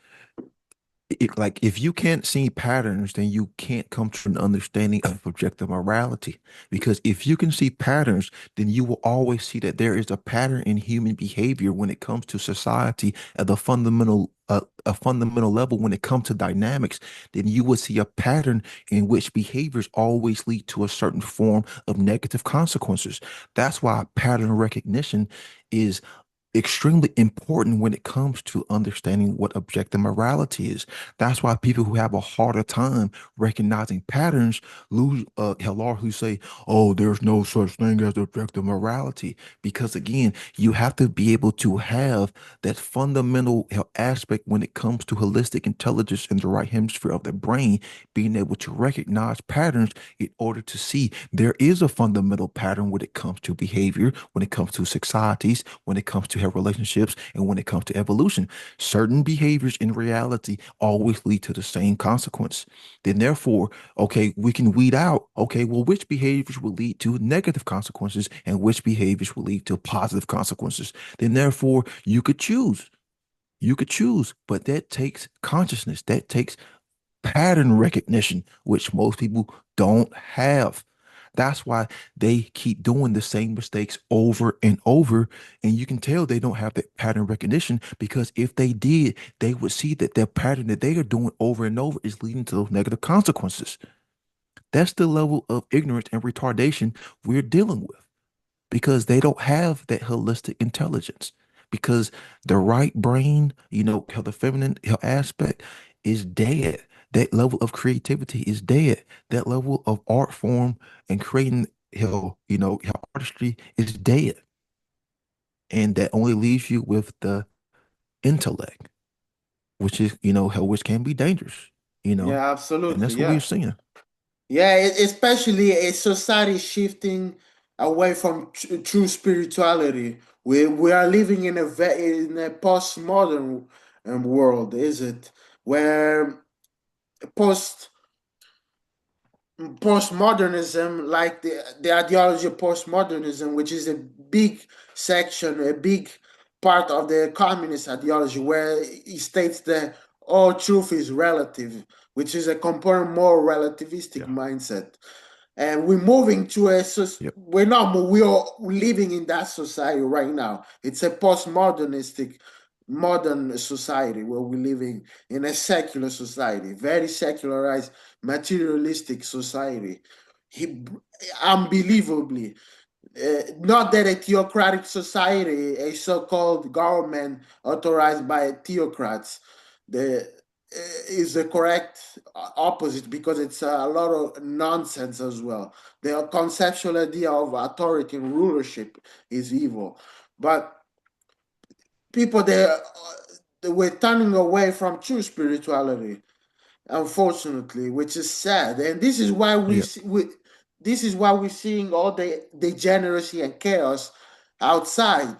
like if you can't see patterns, then you can't come to an understanding of objective morality. Because if you can see patterns, then you will always see that there is a pattern in human behavior when it comes to society at the fundamental a fundamental level when it comes to dynamics, then you will see a pattern in which behaviors always lead to a certain form of negative consequences. That's why pattern recognition is extremely important when it comes to understanding what objective morality is. That's why people who have a harder time recognizing patterns lose who say, "Oh, there's no such thing as objective morality." Because again, you have to be able to have that fundamental aspect when it comes to holistic intelligence in the right hemisphere of the brain, being able to recognize patterns in order to see there is a fundamental pattern when it comes to behavior, when it comes to societies, when it comes to have relationships, and when it comes to evolution. Certain behaviors in reality always lead to the same consequence. Then, therefore, okay, we can weed out, okay, well, which behaviors will lead to negative consequences and which behaviors will lead to positive consequences. Then, therefore, you could choose. You could choose, but that takes consciousness. That takes pattern recognition, which most people don't have. That's why they keep doing the same mistakes over and over. And you can tell they don't have that pattern recognition because if they did, they would see that their pattern that they are doing over and over is leading to those negative consequences. That's the level of ignorance and retardation we're dealing with because they don't have that holistic intelligence. Because the right brain, how the feminine how aspect is dead. That level of creativity is dead. That level of art form and creating how artistry is dead. And that only leaves you with the intellect, which is, which can be dangerous, you know. Yeah, And absolutely. that's what we're Yeah. seeing. Yeah, especially a society shifting away from true spirituality. We are living in in a postmodern world, is it? Where post postmodernism, like the ideology of postmodernism, which is a big section, a big part of the communist ideology, where it states that all truth is relative, which is a component more relativistic Yeah. mindset. And we're moving to Yep. we're not, we are living in that society right now. It's a postmodernistic modern society where we're living in a secular society, very secularized, materialistic society. He, unbelievably, not that a theocratic society, a so-called government authorized by theocrats, the is the correct opposite because it's a lot of nonsense as well. The conceptual idea of authority and rulership is evil, but people they were turning away from true spirituality, unfortunately, which is sad. And this is why Yeah. this is why we're seeing all the degeneracy and chaos outside,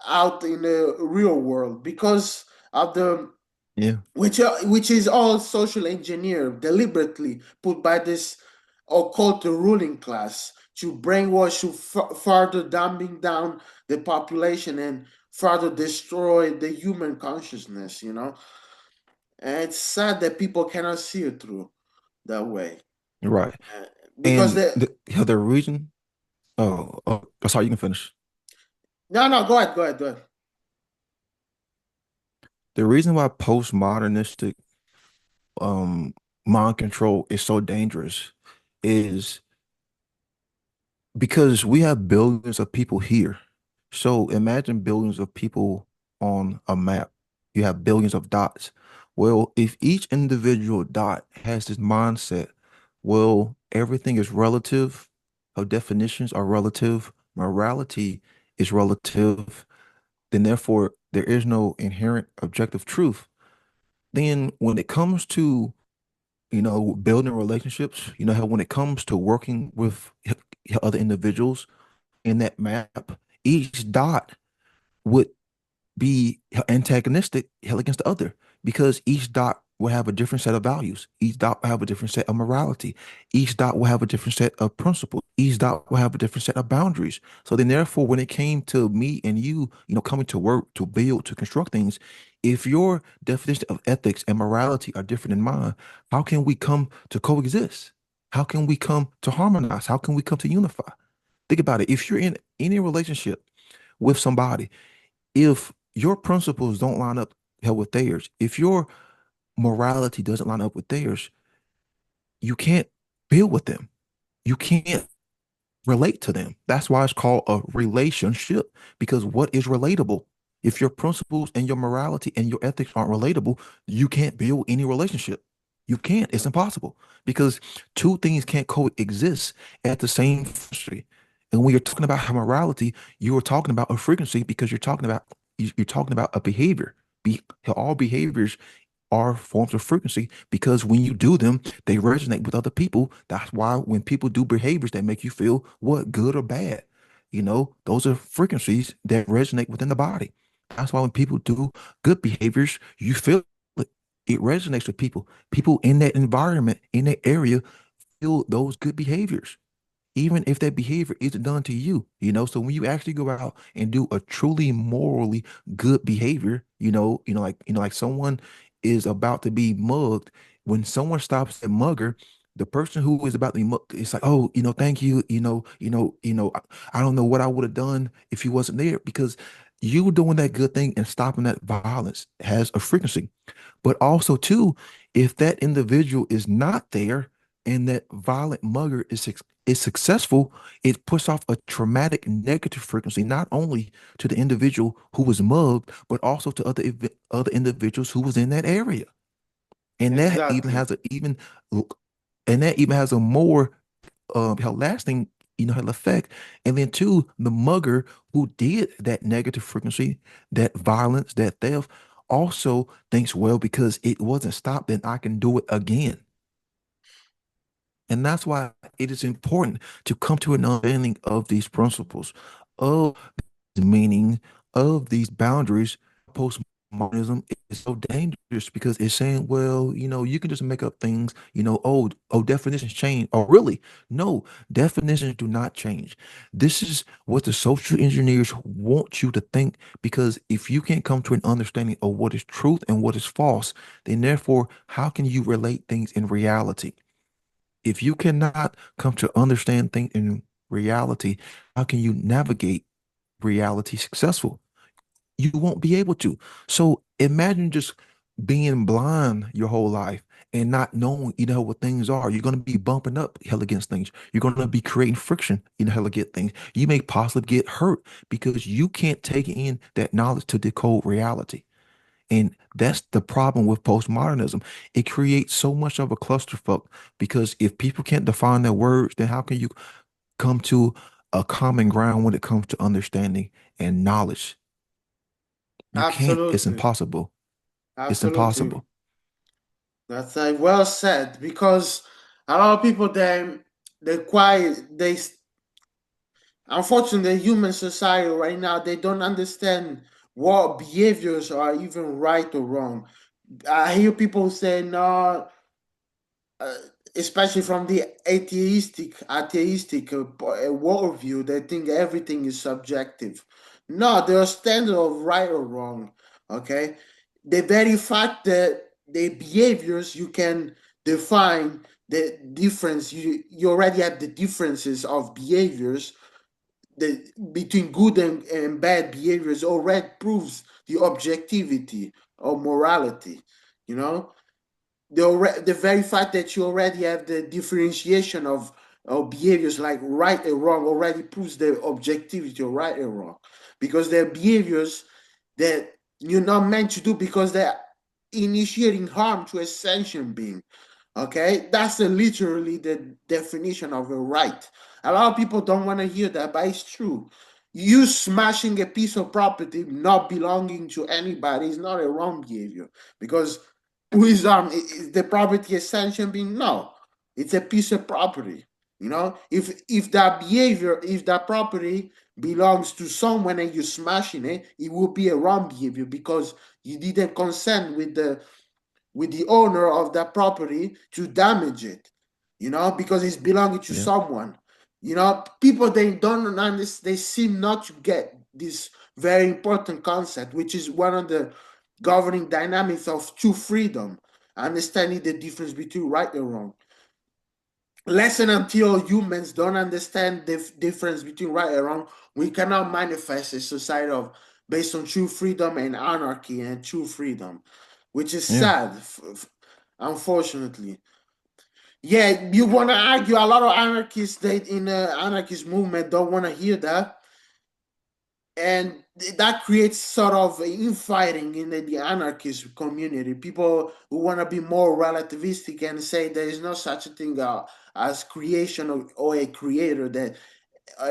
out in the real world, because of the Yeah. which is all social engineer deliberately put by this occult ruling class to brainwash, to further dumbing down the population and further destroy the human consciousness. And it's sad that people cannot see it through that way. Right. Uh, because And the the reason, sorry, you can finish. no, go ahead, go ahead, go ahead. The reason why postmodernistic um mind control is so dangerous is because we have billions of people here. So imagine billions of people on a map. You have billions of dots. Well, if each individual dot has this mindset, well, everything is relative, our definitions are relative, morality is relative, then therefore there is no inherent objective truth. Then when it comes to building relationships, how when it comes to working with other individuals in that map, each dot would be antagonistic hell against the other because each dot will have a different set of values. Each dot will have a different set of morality. Each dot will have a different set of principles. Each dot will have a different set of boundaries. So then, therefore, when it came to me and you, coming to work, to build, to construct things, if your definition of ethics and morality are different than mine, how can we come to coexist? How can we come to harmonize? How can we come to unify? Think about it. If you're in any relationship with somebody, if your principles don't line up hell with theirs, if your morality doesn't line up with theirs, you can't build with them. You can't relate to them. That's why it's called a relationship, because what is relatable? If your principles and your morality and your ethics aren't relatable, you can't build any relationship. You can't. It's impossible because two things can't coexist at the same frequency. And when you're talking about morality, you are talking about a frequency because you're talking about a behavior. All behaviors are forms of frequency because when you do them, they resonate with other people. That's why when people do behaviors that make you feel what, good or bad, those are frequencies that resonate within the body. That's why when people do good behaviors, you feel it. It resonates with people. People in that environment, in that area, feel those good behaviors even if that behavior isn't done to you, So when you actually go out and do a truly morally good behavior, like someone is about to be mugged, when someone stops that mugger, the person who is about to be mugged, it's like, oh, thank you, I don't know what I would have done if he wasn't there because you doing that good thing and stopping that violence has a frequency. But also, too, if that individual is not there and that violent mugger is successful, it puts off a traumatic negative frequency, not only to the individual who was mugged, but also to other individuals who was in that area. And that even Exactly. has a even and that even has a more lasting, effect. And then two, the mugger who did that negative frequency, that violence, that theft, also thinks, well, because it wasn't stopped, then I can do it again. And that's why it is important to come to an understanding of these principles, of the meaning of these boundaries. Postmodernism is so dangerous because it's saying, well, you can just make up things, oh, definitions change. Oh, really? No, definitions do not change. This is what the social engineers want you to think, because if you can't come to an understanding of what is truth and what is false, then therefore, how can you relate things in reality? If you cannot come to understand things in reality, how can you navigate reality successful? You won't be able to. So imagine just being blind your whole life and not knowing, what things are. You're going to be bumping up hell against things. You're going to be creating friction, hell against things. You may possibly get hurt because you can't take in that knowledge to decode reality. And that's the problem with postmodernism. It creates so much of a clusterfuck because if people can't define their words, then how can you come to a common ground when it comes to understanding and knowledge? You can't. It's Absolutely. impossible. It's Absolutely. impossible. That's well said because a lot of people they quiet they unfortunately human society right now they don't understand what behaviors are even right or wrong. I hear people say no, uh, especially from the atheistic worldview, they think everything is subjective. No, there are standards of right or wrong. Okay, the very fact that the behaviors you can define the difference. You already have the differences of behaviors. The between good and bad behaviors already proves the objectivity of morality. You know, the very fact that you already have the differentiation of behaviors like right and wrong already proves the objectivity of right and wrong, because they're behaviors that you're not meant to do because they're initiating harm to a sentient being. Okay, that's literally the definition of a right. A lot of people don't want to hear that, but it's true. You smashing a piece of property not belonging to anybody is not a wrong behavior, because who is the property a sentient being? No, it's a piece of property. If that behavior, if that property belongs to someone and you're smashing it, it will be a wrong behavior because you didn't consent with the owner of that property to damage it, because it's belonging to Yeah. someone. People they don't understand, they seem not to get this very important concept, which is one of the governing dynamics of true freedom, understanding the difference between right and wrong. Less and until humans don't understand the difference between right and wrong, we cannot manifest a society of based on true freedom and anarchy and true freedom, which is Yeah. sad, unfortunately. Yeah, you want to argue. A lot of anarchists that in the anarchist movement don't want to hear that, and that creates sort of infighting in the anarchist community. People who want to be more relativistic and say there is no such a thing as creation or a creator. That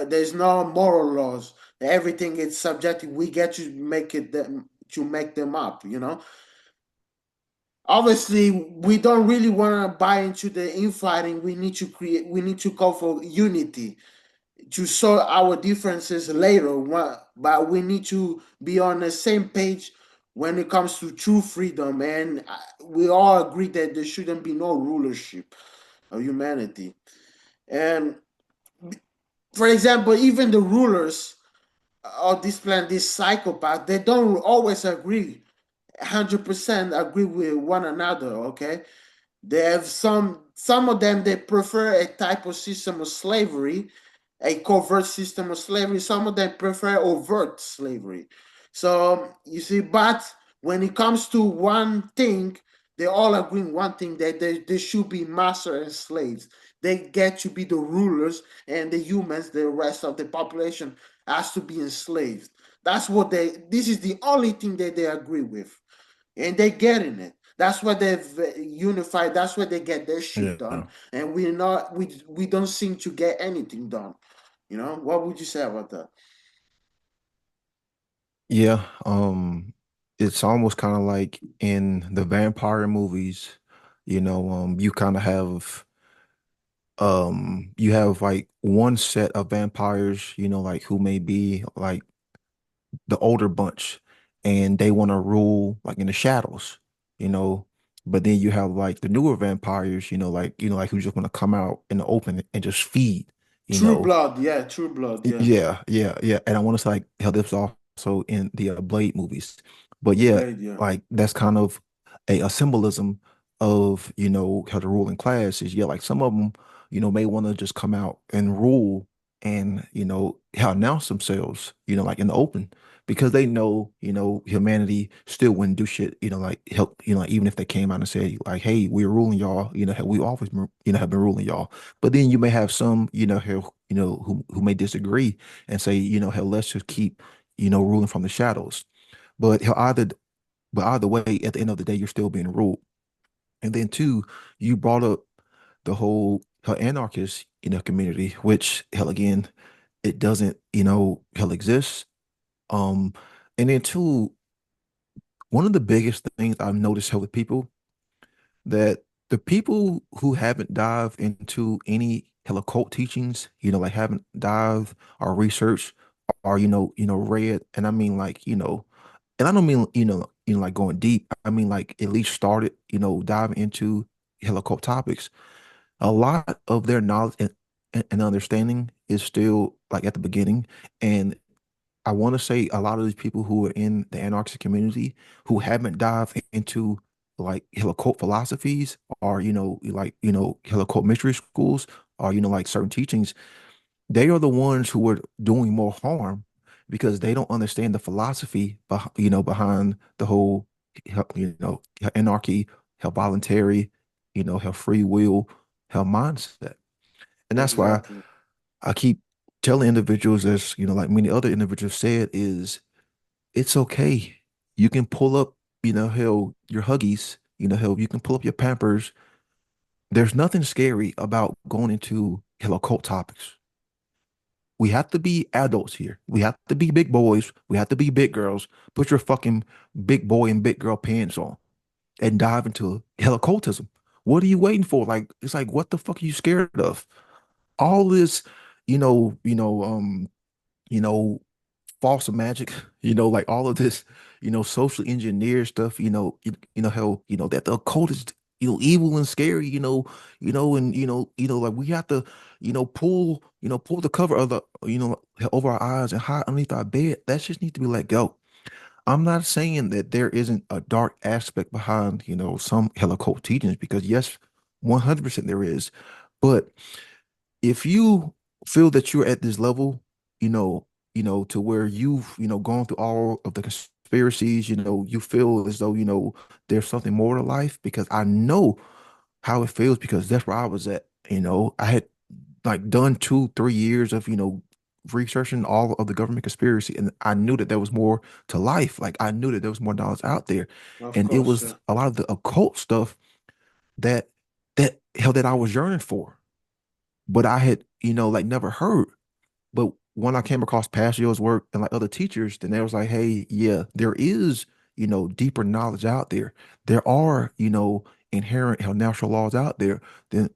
there's no moral laws. Everything is subjective. We get to make it them to make them up. Obviously we don't really want to buy into the infighting. We need to create. We need to call for unity to sort our differences later. But we need to be on the same page when it comes to true freedom. And we all agree that there shouldn't be no rulership of humanity. And for example, even the rulers of this planet, this psychopath, they don't always agree 100% agree with one another. Okay, they have some of them they prefer a type of system of slavery, a covert system of slavery. Some of them prefer overt slavery. So you see, but when it comes to one thing, they all agree on one thing, that there should be master and slaves. They get to be the rulers, and the humans, the rest of the population, has to be enslaved. That's what they. This is the only thing that they agree with, and they getting it. That's why they've unified. That's why they get their shit done, Yeah. and we're not. We don't seem to get anything done. What would you say about that? Yeah, it's almost kind of like in the vampire movies, you kind of have you have like one set of vampires, like who may be like the older bunch and they want to rule like in the shadows, you know. But then you have like the newer vampires, like who just want to come out in the open and just feed, you True know. blood, yeah, true blood, yeah. Yeah, yeah, yeah. And I want to say like how this also in the Blade movies. But The yeah, blade, yeah. like that's kind of a symbolism of, how the ruling class is. Yeah, like some of them, may want to just come out and rule and, how announce themselves, like in the open because they know, humanity still wouldn't do shit, like help, like even if they came out and said like, hey, we're ruling y'all, we always, have been ruling y'all. But then you may have some, who may disagree and say, hell, let's just keep, ruling from the shadows. But he'll either, but either way, at the end of the day, you're still being ruled. And then two, you brought up the whole anarchist, community, which hell again, it doesn't, hell exists. Um, and then two, one of the biggest things I've noticed with people that the people who haven't dived into any hella cult teachings, like haven't dived or researched or read, and I mean like and I don't mean like going deep. I mean like at least started diving into hella cult topics. A lot of their knowledge and understanding is still like at the beginning, and I want to say a lot of these people who are in the anarchist community who haven't dived into like Holocaust philosophies or like Holocaust mystery schools or like certain teachings, they are the ones who are doing more harm because they don't understand the philosophy behind the whole anarchy, how voluntary, how free will, how mindset. And that's why Exactly. I keep telling individuals, as like many other individuals said, is it's okay. You can pull up, hell, your Huggies, hell, you can pull up your Pampers. There's nothing scary about going into hell occult topics. We have to be adults here. We have to be big boys. We have to be big girls. Put your fucking big boy and big girl pants on and dive into hell occultism. What are you waiting for? Like, it's like, what the fuck are you scared of? All this, you know, you know, um, you know, false magic, like all of this, social engineer stuff, how, that the occult is, evil and scary, and like we have to, pull the cover of the, over our eyes and hide underneath our bed. That just needs to be let go. I'm not saying that there isn't a dark aspect behind, some hella cult teachings, because yes, 100% there is. But if you feel that you're at this level, to where you've, gone through all of the conspiracies, you feel as though, there's something more to life, because I know how it feels because that's where I was at. I had like done 2, 3 years of, researching all of the government conspiracy. And I knew that there was more to life. Like I knew that there was more knowledge out there. Of And it course, was yeah. a lot of the occult stuff that hell that I was yearning for. But I had, like never heard. But when I came across Pastio's work and like other teachers, then they was like, hey, yeah, there is, deeper knowledge out there. There are, inherent natural laws out there. Then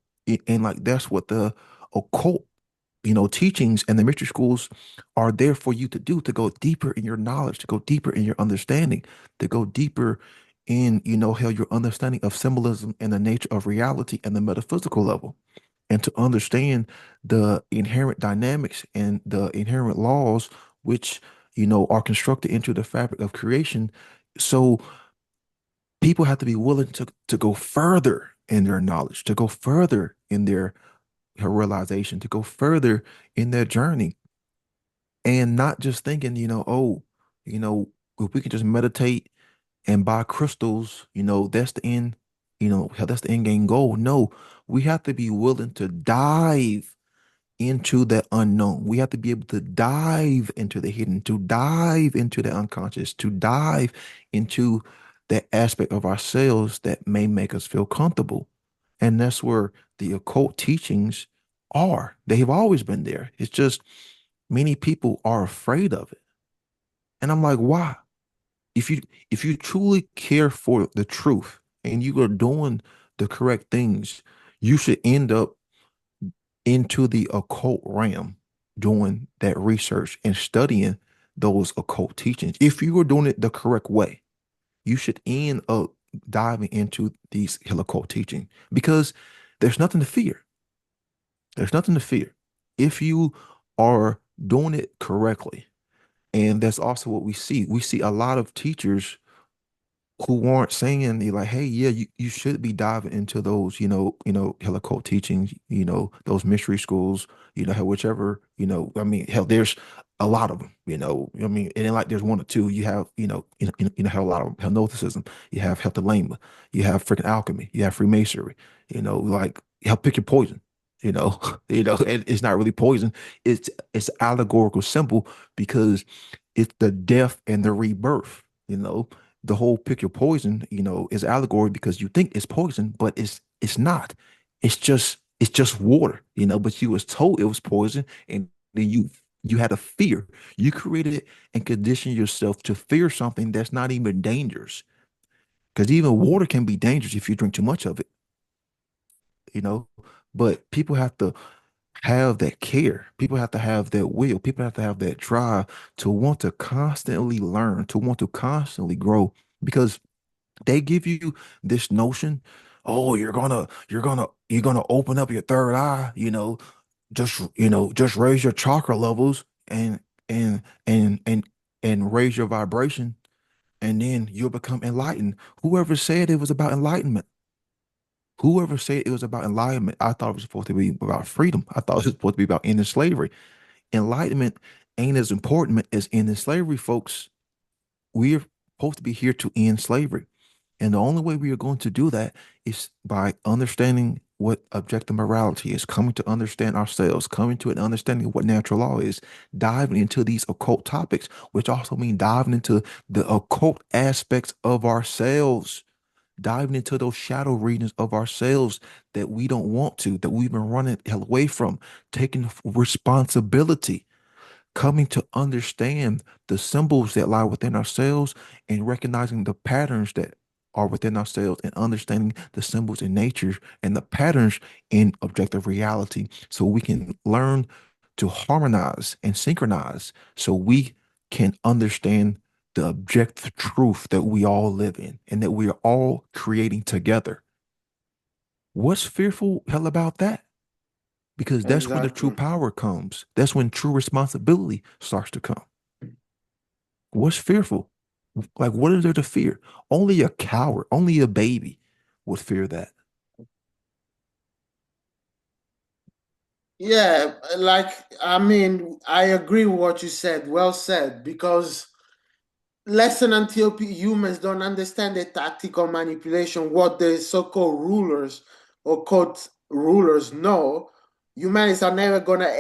and like that's what the occult, teachings and the mystery schools are there for you to do, to go deeper in your knowledge, to go deeper in your understanding, to go deeper in, how your understanding of symbolism and the nature of reality and the metaphysical level and to understand the inherent dynamics and the inherent laws which are constructed into the fabric of creation. So people have to be willing to go further in their knowledge, to go further in their realization, to go further in their journey, and not just thinking, oh, if we can just meditate and buy crystals, that's the end, that's the end game goal. No, we have to be willing to dive into the unknown. We have to be able to dive into the hidden, to dive into the unconscious, to dive into that aspect of ourselves that may make us feel comfortable. And that's where the occult teachings are. They've always been there. It's just many people are afraid of it. And I'm like, why? If you if you truly care for the truth and you are doing the correct things, you should end up into the occult realm doing that research and studying those occult teachings. If you are doing it the correct way, you should end up diving into these occult teaching because there's nothing to fear. There's nothing to fear. If you are doing it correctly, and that's also what we see. We see a lot of teachers who aren't saying they like, hey, yeah, you should be diving into those, helicot teachings, those mystery schools, hell, whichever, I mean, hell, there's a lot of them, I mean, it ain't like there's one or two. You have, hell, a lot of them, hell, Gnosticism, you have Helptalema, you have freaking alchemy, you have Freemasonry, like hell, pick your poison, and it's not really poison. It's allegorical symbol because it's the death and the rebirth, the whole pick your poison, is allegory because you think it's poison, but it's not. It's just water, but you was told it was poison, and then you had a fear. You created and conditioned yourself to fear something that's not even dangerous. Because even water can be dangerous if you drink too much of it, you know. But people have to have that care. People have to have that will. People have to have that drive to want to constantly learn, to want to constantly grow. Because they give you this notion, oh, you're gonna open up your third eye, just raise your chakra levels and and and and raise your vibration, and then you'll become enlightened. Whoever said it was about enlightenment? Whoever said it was about enlightenment? I thought it was supposed to be about freedom. I thought it was supposed to be about ending slavery. Enlightenment ain't as important as ending slavery, folks. We're supposed to be here to end slavery. And the only way we are going to do that is by understanding what objective morality is, coming to understand ourselves, coming to an understanding of what natural law is, diving into these occult topics, which also mean diving into the occult aspects of ourselves, diving into those shadow regions of ourselves that we don't want to, that we've been running hell away from, taking responsibility, coming to understand the symbols that lie within ourselves and recognizing the patterns that are within ourselves and understanding the symbols in nature and the patterns in objective reality so we can learn to harmonize and synchronize so we can understand the objective truth that we all live in and that we are all creating together. What's fearful hell about that? Because that's when the true Exactly. power comes. That's when true responsibility starts to come. What's fearful? Like, what is there to fear? Only a coward, only a baby would fear that. Yeah, like I mean, I agree with what you said. Well said, because less than until humans don't understand the tactical manipulation, what the so-called rulers occult rulers know, humanities are never gonna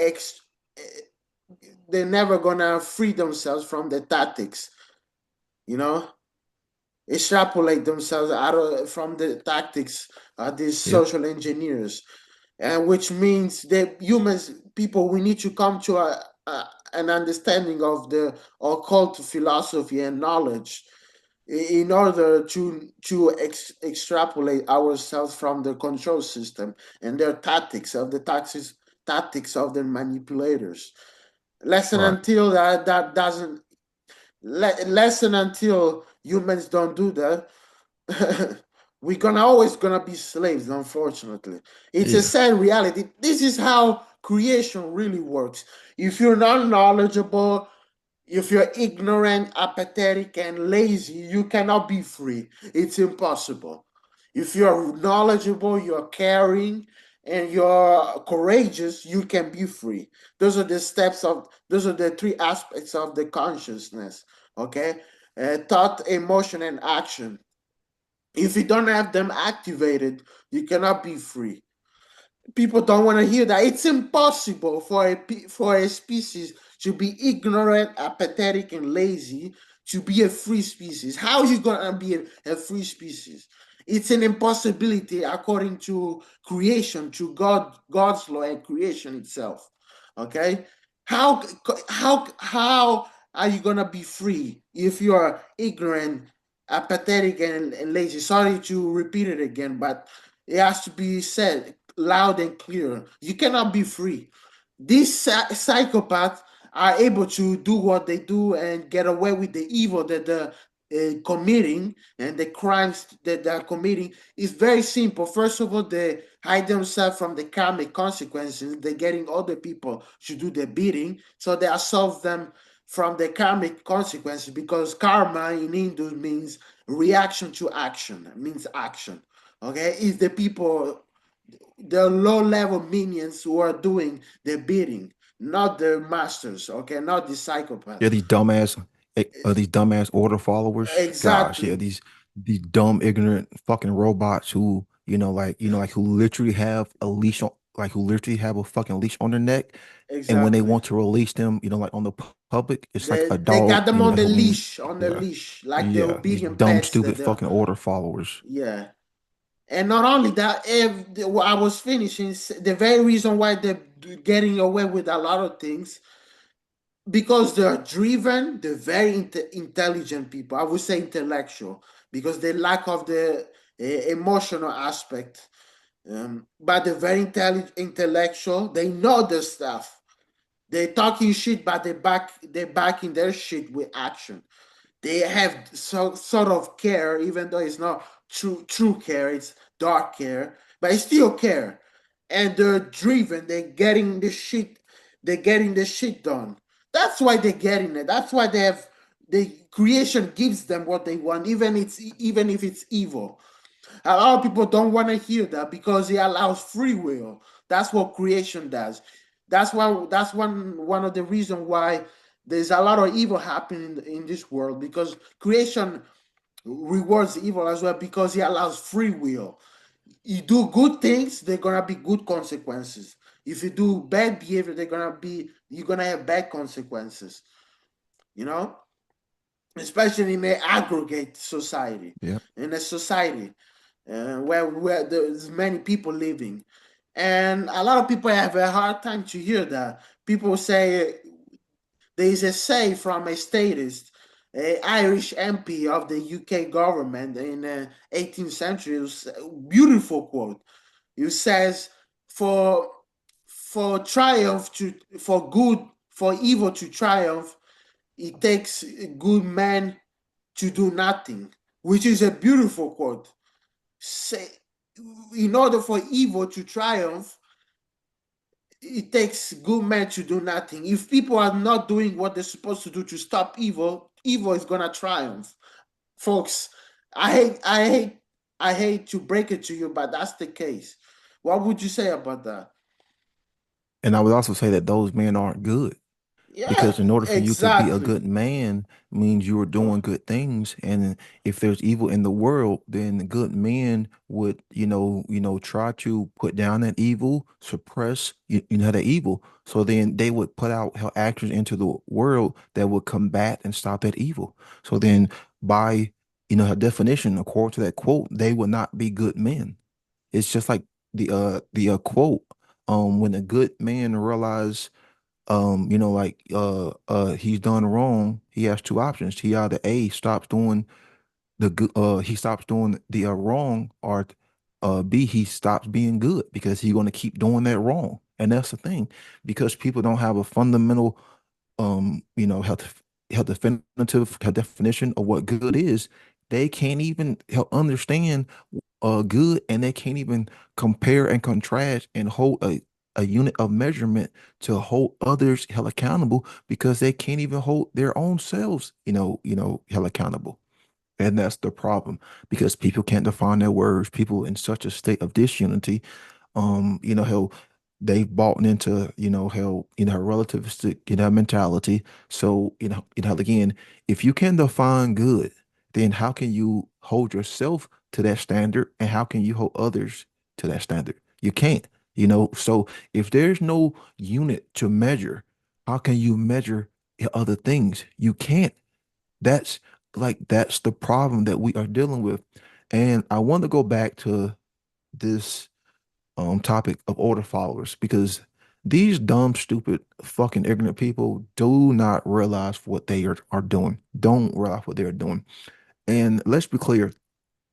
they're never gonna free themselves from the tactics, you know, extrapolate themselves out of from the tactics of these Yep. social engineers, and which means that humans, people, we need to come to an understanding of the occult philosophy and knowledge in order to extrapolate ourselves from the control system and their tactics of the manipulators. Lesson Right. until that doesn't lesson until humans don't do that, we're gonna always gonna be slaves, unfortunately. It's a Yeah. sad reality. This is how creation really works. If you're not knowledgeable, if you're ignorant, apathetic, and lazy, you cannot be free. It's impossible. If you're knowledgeable, you're caring, and you're courageous, you can be free. Those are the three aspects of the consciousness. Okay? Thought, emotion, and action. If you don't have them activated, you cannot be free. People don't want to hear that. It's impossible for a species to be ignorant, apathetic, and lazy to be a free species. How are you gonna be a free species? It's an impossibility according to creation, to God's law and creation itself. Okay, how how are you gonna be free if you are ignorant, apathetic, and lazy? Sorry to repeat it again, but it has to be said loud and clear. You cannot be free. These psychopaths are able to do what they do and get away with the evil that they're committing, and the crimes that they're committing is very simple. First of all, they hide themselves from the karmic consequences. They're getting other people to do the beating, so they absolve them from the karmic consequences, because karma in Hindu means reaction to action, means action. Okay, it's the people, the low level minions who are doing the bidding, not the masters, okay, not the Yeah, psychopath. these dumbass order followers. Gosh, yeah, Exactly, these dumb, ignorant fucking robots who, like who literally have a leash on, like who literally have a fucking leash on their neck, and when they exactly. want to release them, like on the public, it's like a They dog, got them on the that's what means. leash, Yeah, like the yeah, these obedient dumb, pets stupid that they're, fucking order followers. yeah. And not only that, if I was finishing, the very reason why they're getting away with a lot of things, because they're driven, they're very intelligent people. I would say intellectual, because they lack of the emotional aspect. But they're very intellectual. They know the stuff. They're talking shit, but they're backing their shit with action. They have sort of care, even though it's not true care, it's dark care, but it's still care. And they're driven, they're getting the shit done. That's why they're getting it. That's why they have, the creation gives them what they want, even if it's evil. A lot of people don't want to hear that, because it allows free will. That's what creation does. That's one of the reasons why there's a lot of evil happening in this world, because creation rewards evil as well, because it allows free will. You do good things, they're gonna be good consequences. If you do bad behavior, you're gonna have bad consequences. You know, especially in an aggregate society, Yeah. in a society where there's many people living, and a lot of people have a hard time to hear that. People say, there is a say from a statist, a Irish MP of the UK government in the 18th century. It was a beautiful quote. It says, "For triumph to for good for evil to triumph, it takes good men to do nothing," which is a beautiful quote. Say, in order for evil to triumph, it takes good men to do nothing. If people are not doing what they're supposed to do to stop evil, evil is gonna triumph. Folks, I hate to break it to you, but that's the case. What would you say about that? And I would also say that those men aren't good. Yeah, Because in order for you to be a exactly. good man means you are doing good things. And if there's evil in the world, then the good men would, try to put down that evil, suppress, that evil. So then they would put out actions into the world that would combat and stop that evil. So then by, her definition, according to that quote, they would not be good men. It's just like the quote, when a good man realizes he's done wrong, he has two options. He either A, stops doing the good, he stops doing the wrong, or B, he stops being good because he's going to keep doing that wrong. And that's the thing, because people don't have a fundamental health definitive health definition of what good is. They can't even help understand good, and they can't even compare and contrast and hold a unit of measurement to hold others held accountable, because they can't even hold their own selves, held accountable. And that's the problem, because people can't define their words. People in such a state of disunity, how they've bought into, her relativistic, mentality. So, again, if you can define good, then how can you hold yourself to that standard, and how can you hold others to that standard? You can't, so if there's no unit to measure, how can you measure other things? You can't. That's that's the problem that we are dealing with. And I want to go back to this topic of order followers, because these dumb, stupid, fucking ignorant people do not realize what they are doing. Don't realize what they're doing. And let's be clear,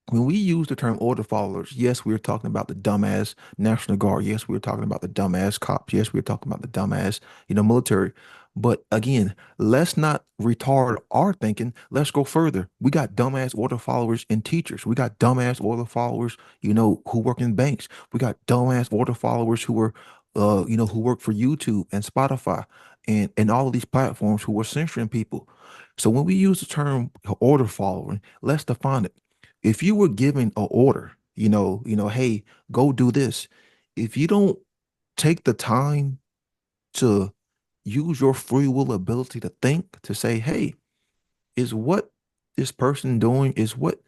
when we use the term order followers, yes, we're talking about the dumbass National Guard. Yes, we're talking about the dumbass cops. Yes, we're talking about the dumbass, military. But again, let's not retard our thinking. Let's go further. We got dumbass order followers in teachers. We got dumbass order followers, who work in banks. We got dumbass order followers who are, who work for YouTube and Spotify and all of these platforms, who are censoring people. So when we use the term order following, let's define it. If you were given an order, hey, go do this. If you don't take the time to use your free will ability to think, to say, hey, is what this person doing, is what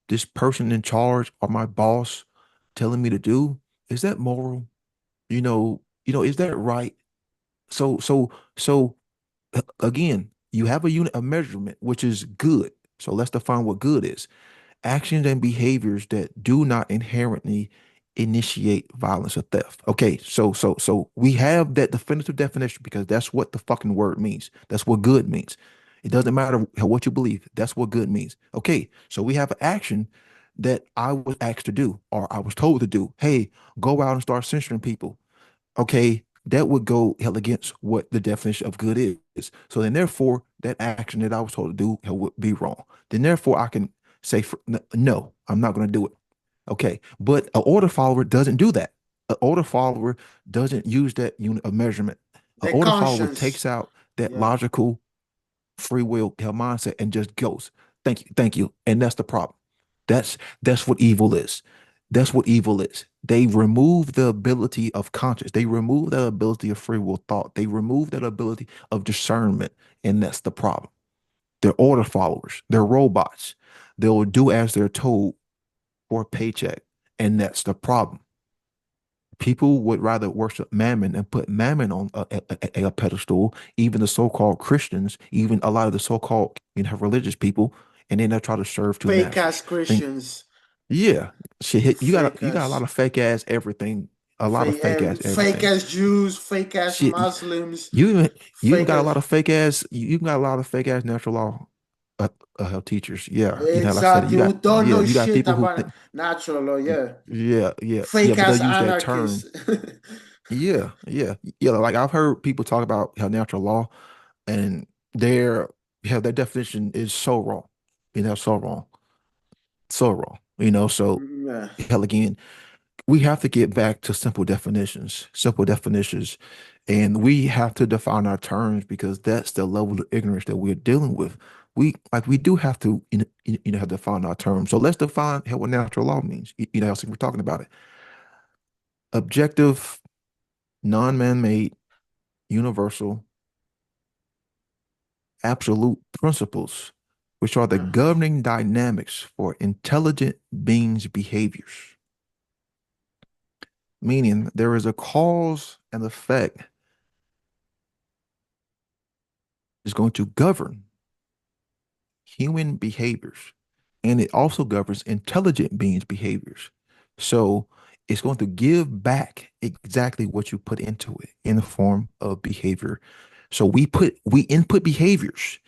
this person in charge or my boss telling me to do, is that moral? Is that right? So again, you have a unit of measurement, which is good. So let's define what good is: actions and behaviors that do not inherently initiate violence or theft. Okay, so we have that definitive definition, because that's what the fucking word means. That's what good means. It doesn't matter what you believe. That's what good means. Okay, so we have an action that I was asked to do, or I was told to do. Hey, go out and start censoring people. Okay, that would go hell against what the definition of good is. So then, therefore, that action that I was told to do would be wrong. Then, therefore, I can say, no, I'm not going to do it. Okay, but an order follower doesn't do that. An order follower doesn't use that unit of measurement. An The order follower conscience. takes out that Yeah. logical free will mindset and just goes, thank you. And that's the problem. That's what evil is. That's what evil is. They remove the ability of conscience. They remove that ability of free will thought. They remove that ability of discernment. And that's the problem. They're order followers. They're robots. They'll do as they're told for a paycheck. And that's the problem. People would rather worship mammon and put mammon on a pedestal, even the so-called Christians, even a lot of the so-called religious people, and then they'll try to serve two Fake ass masters. Think, Christians. yeah, shit, Fake you got a lot ass. of fake ass everything, a lot of fake ass Fake everything. ass Jews, fake ass Shit, Muslims, you even you even fake got a ass. lot of fake ass, you even got a lot of fake ass natural law teachers. Yeah, like I said, Exactly. Who don't know you got shit people who about think, natural law, yeah. yeah, Fake but they'll ass use that term. anarchists. Yeah. Like I've heard people talk about how natural law, and their their definition is so wrong. So wrong, so wrong. So Yeah. hell again, we have to get back to simple definitions, and we have to define our terms, because that's the level of ignorance that we're dealing with. We do have to have to define our terms. So let's define what natural law means. So we're talking about it: objective, non-man-made, universal, absolute principles, which are the Uh-huh. governing dynamics for intelligent beings' behaviors. Meaning there is a cause and effect is going to govern human behaviors, and it also governs intelligent beings' behaviors. So it's going to give back exactly what you put into it in the form of behavior. So we input behaviors.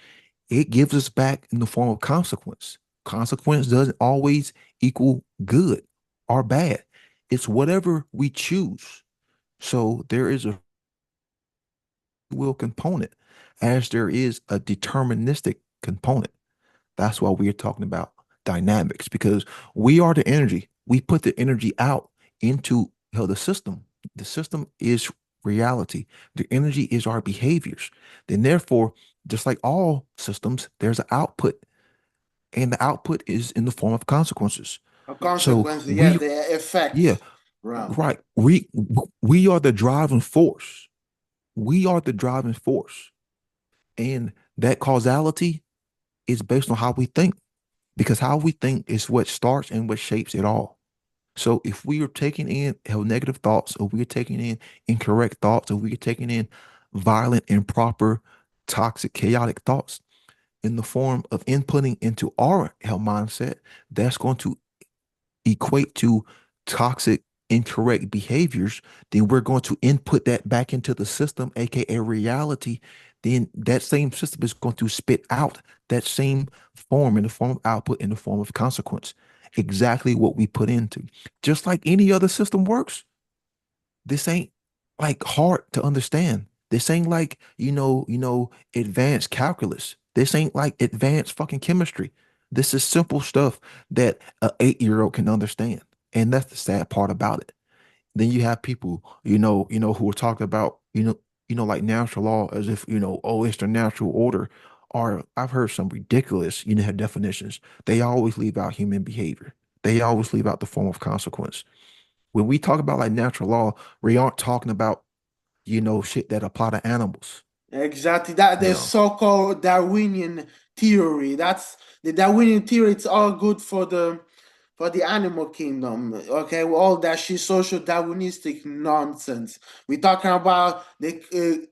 It gives us back in the form of consequence. Consequence doesn't always equal good or bad. It's whatever we choose. So there is a will component as there is a deterministic component. That's why we are talking about dynamics because we are the energy. We put the energy out into the system. The system is reality. The energy is our behaviors. Then, therefore, just like all systems, there's an output, and the output is in the form of consequences. A So consequence, yeah, we, the yeah, effect. Right. right. We are the driving force. We are the driving force, and that causality is based on how we think. Because how we think is what starts and what shapes it all. So if we are taking in negative thoughts, or we're taking in incorrect thoughts, or we're taking in violent, improper, toxic, chaotic thoughts in the form of inputting into our health mindset, that's going to equate to toxic, incorrect behaviors, then we're going to input that back into the system, aka reality. Then that same system is going to spit out that same form in the form of output in the form of consequence. Exactly what we put into. Just like any other system works, this ain't like hard to understand. This ain't like, advanced calculus. This ain't like advanced fucking chemistry. This is simple stuff that a 8-year-old can understand. And that's the sad part about it. Then you have people, who are talking about, like natural law as if, oh, it's the natural order. Or I've heard some ridiculous, definitions. They always leave out human behavior. They always leave out the form of consequence. When we talk about like natural law, we aren't talking about, shit that apply to animals. Exactly. That You the know. so-called Darwinian theory. That's the Darwinian theory. It's all good for the animal kingdom. Okay, all that shit, social Darwinistic nonsense. We're talking about the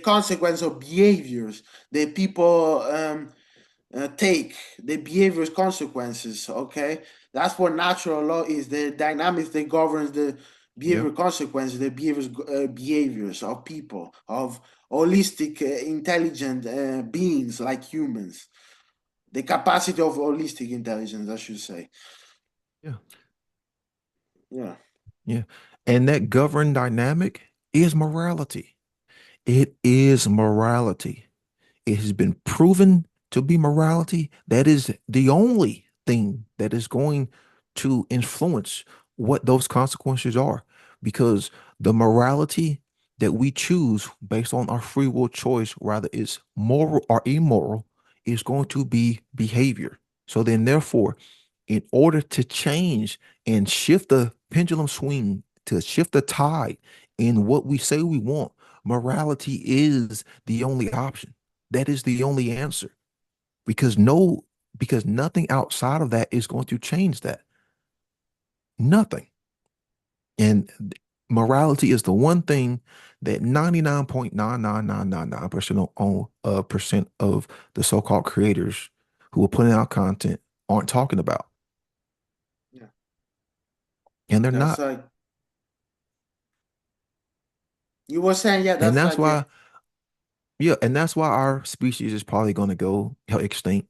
consequence of behaviors that people take, the behavior's consequences. Okay, that's what natural law is. The dynamics that governs the Yeah. behavior consequences, the behaviors of people, of holistic, intelligent beings like humans. The capacity of holistic intelligence, I should say. Yeah. Yeah. Yeah. And that governed dynamic is morality. It is morality. It has been proven to be morality. That is the only thing that is going to influence what those consequences are. Because the morality that we choose based on our free will choice, whether it's moral or immoral, is going to be behavior. So then, therefore, in order to change and shift the pendulum swing, to shift the tide in what we say we want, morality is the only option. That is the only answer because because nothing outside of that is going to change that. Nothing. And morality is the one thing that 99.99999% percent of the so-called creators who are putting out content aren't talking about. Yeah. And they're That's not. like you were saying. Yeah, And that's that's like yeah. why, yeah, and that's why our species is probably going to go extinct.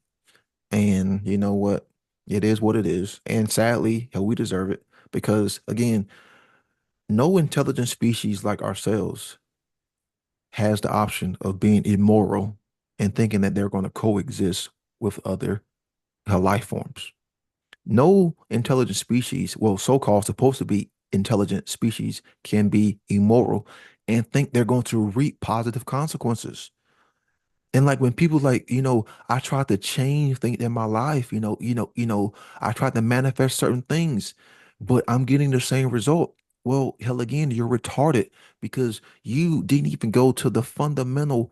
And you know what? It is what it is. And sadly, hell, we deserve it because, again, no intelligent species like ourselves has the option of being immoral and thinking that they're going to coexist with other life forms. No intelligent species, well, so-called supposed to be intelligent species, can be immoral and think they're going to reap positive consequences. And like when people like, I tried to change things in my life, I tried to manifest certain things, but I'm getting the same result. Well, hell again, you're retarded because you didn't even go to the fundamental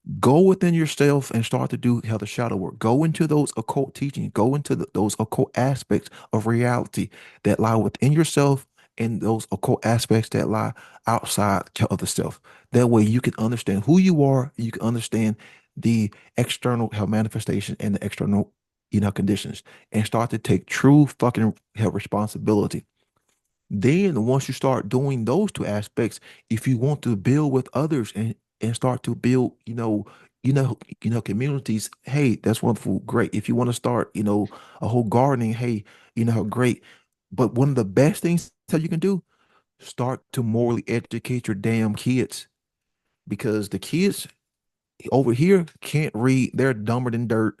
Go within yourself and start to do the shadow work. Go into those occult teachings. Go into those occult aspects of reality that lie within yourself and those occult aspects that lie outside of the self. That way you can understand who you are. You can understand the external health manifestation and the external, conditions, and start to take true fucking health responsibility. Then once you start doing those two aspects, if you want to build with others and start to build, communities, hey, that's wonderful, great. If you want to start, a whole gardening, hey, great. But one of the best things that you can do, start to morally educate your damn kids, because the kids over here can't read, they're dumber than dirt.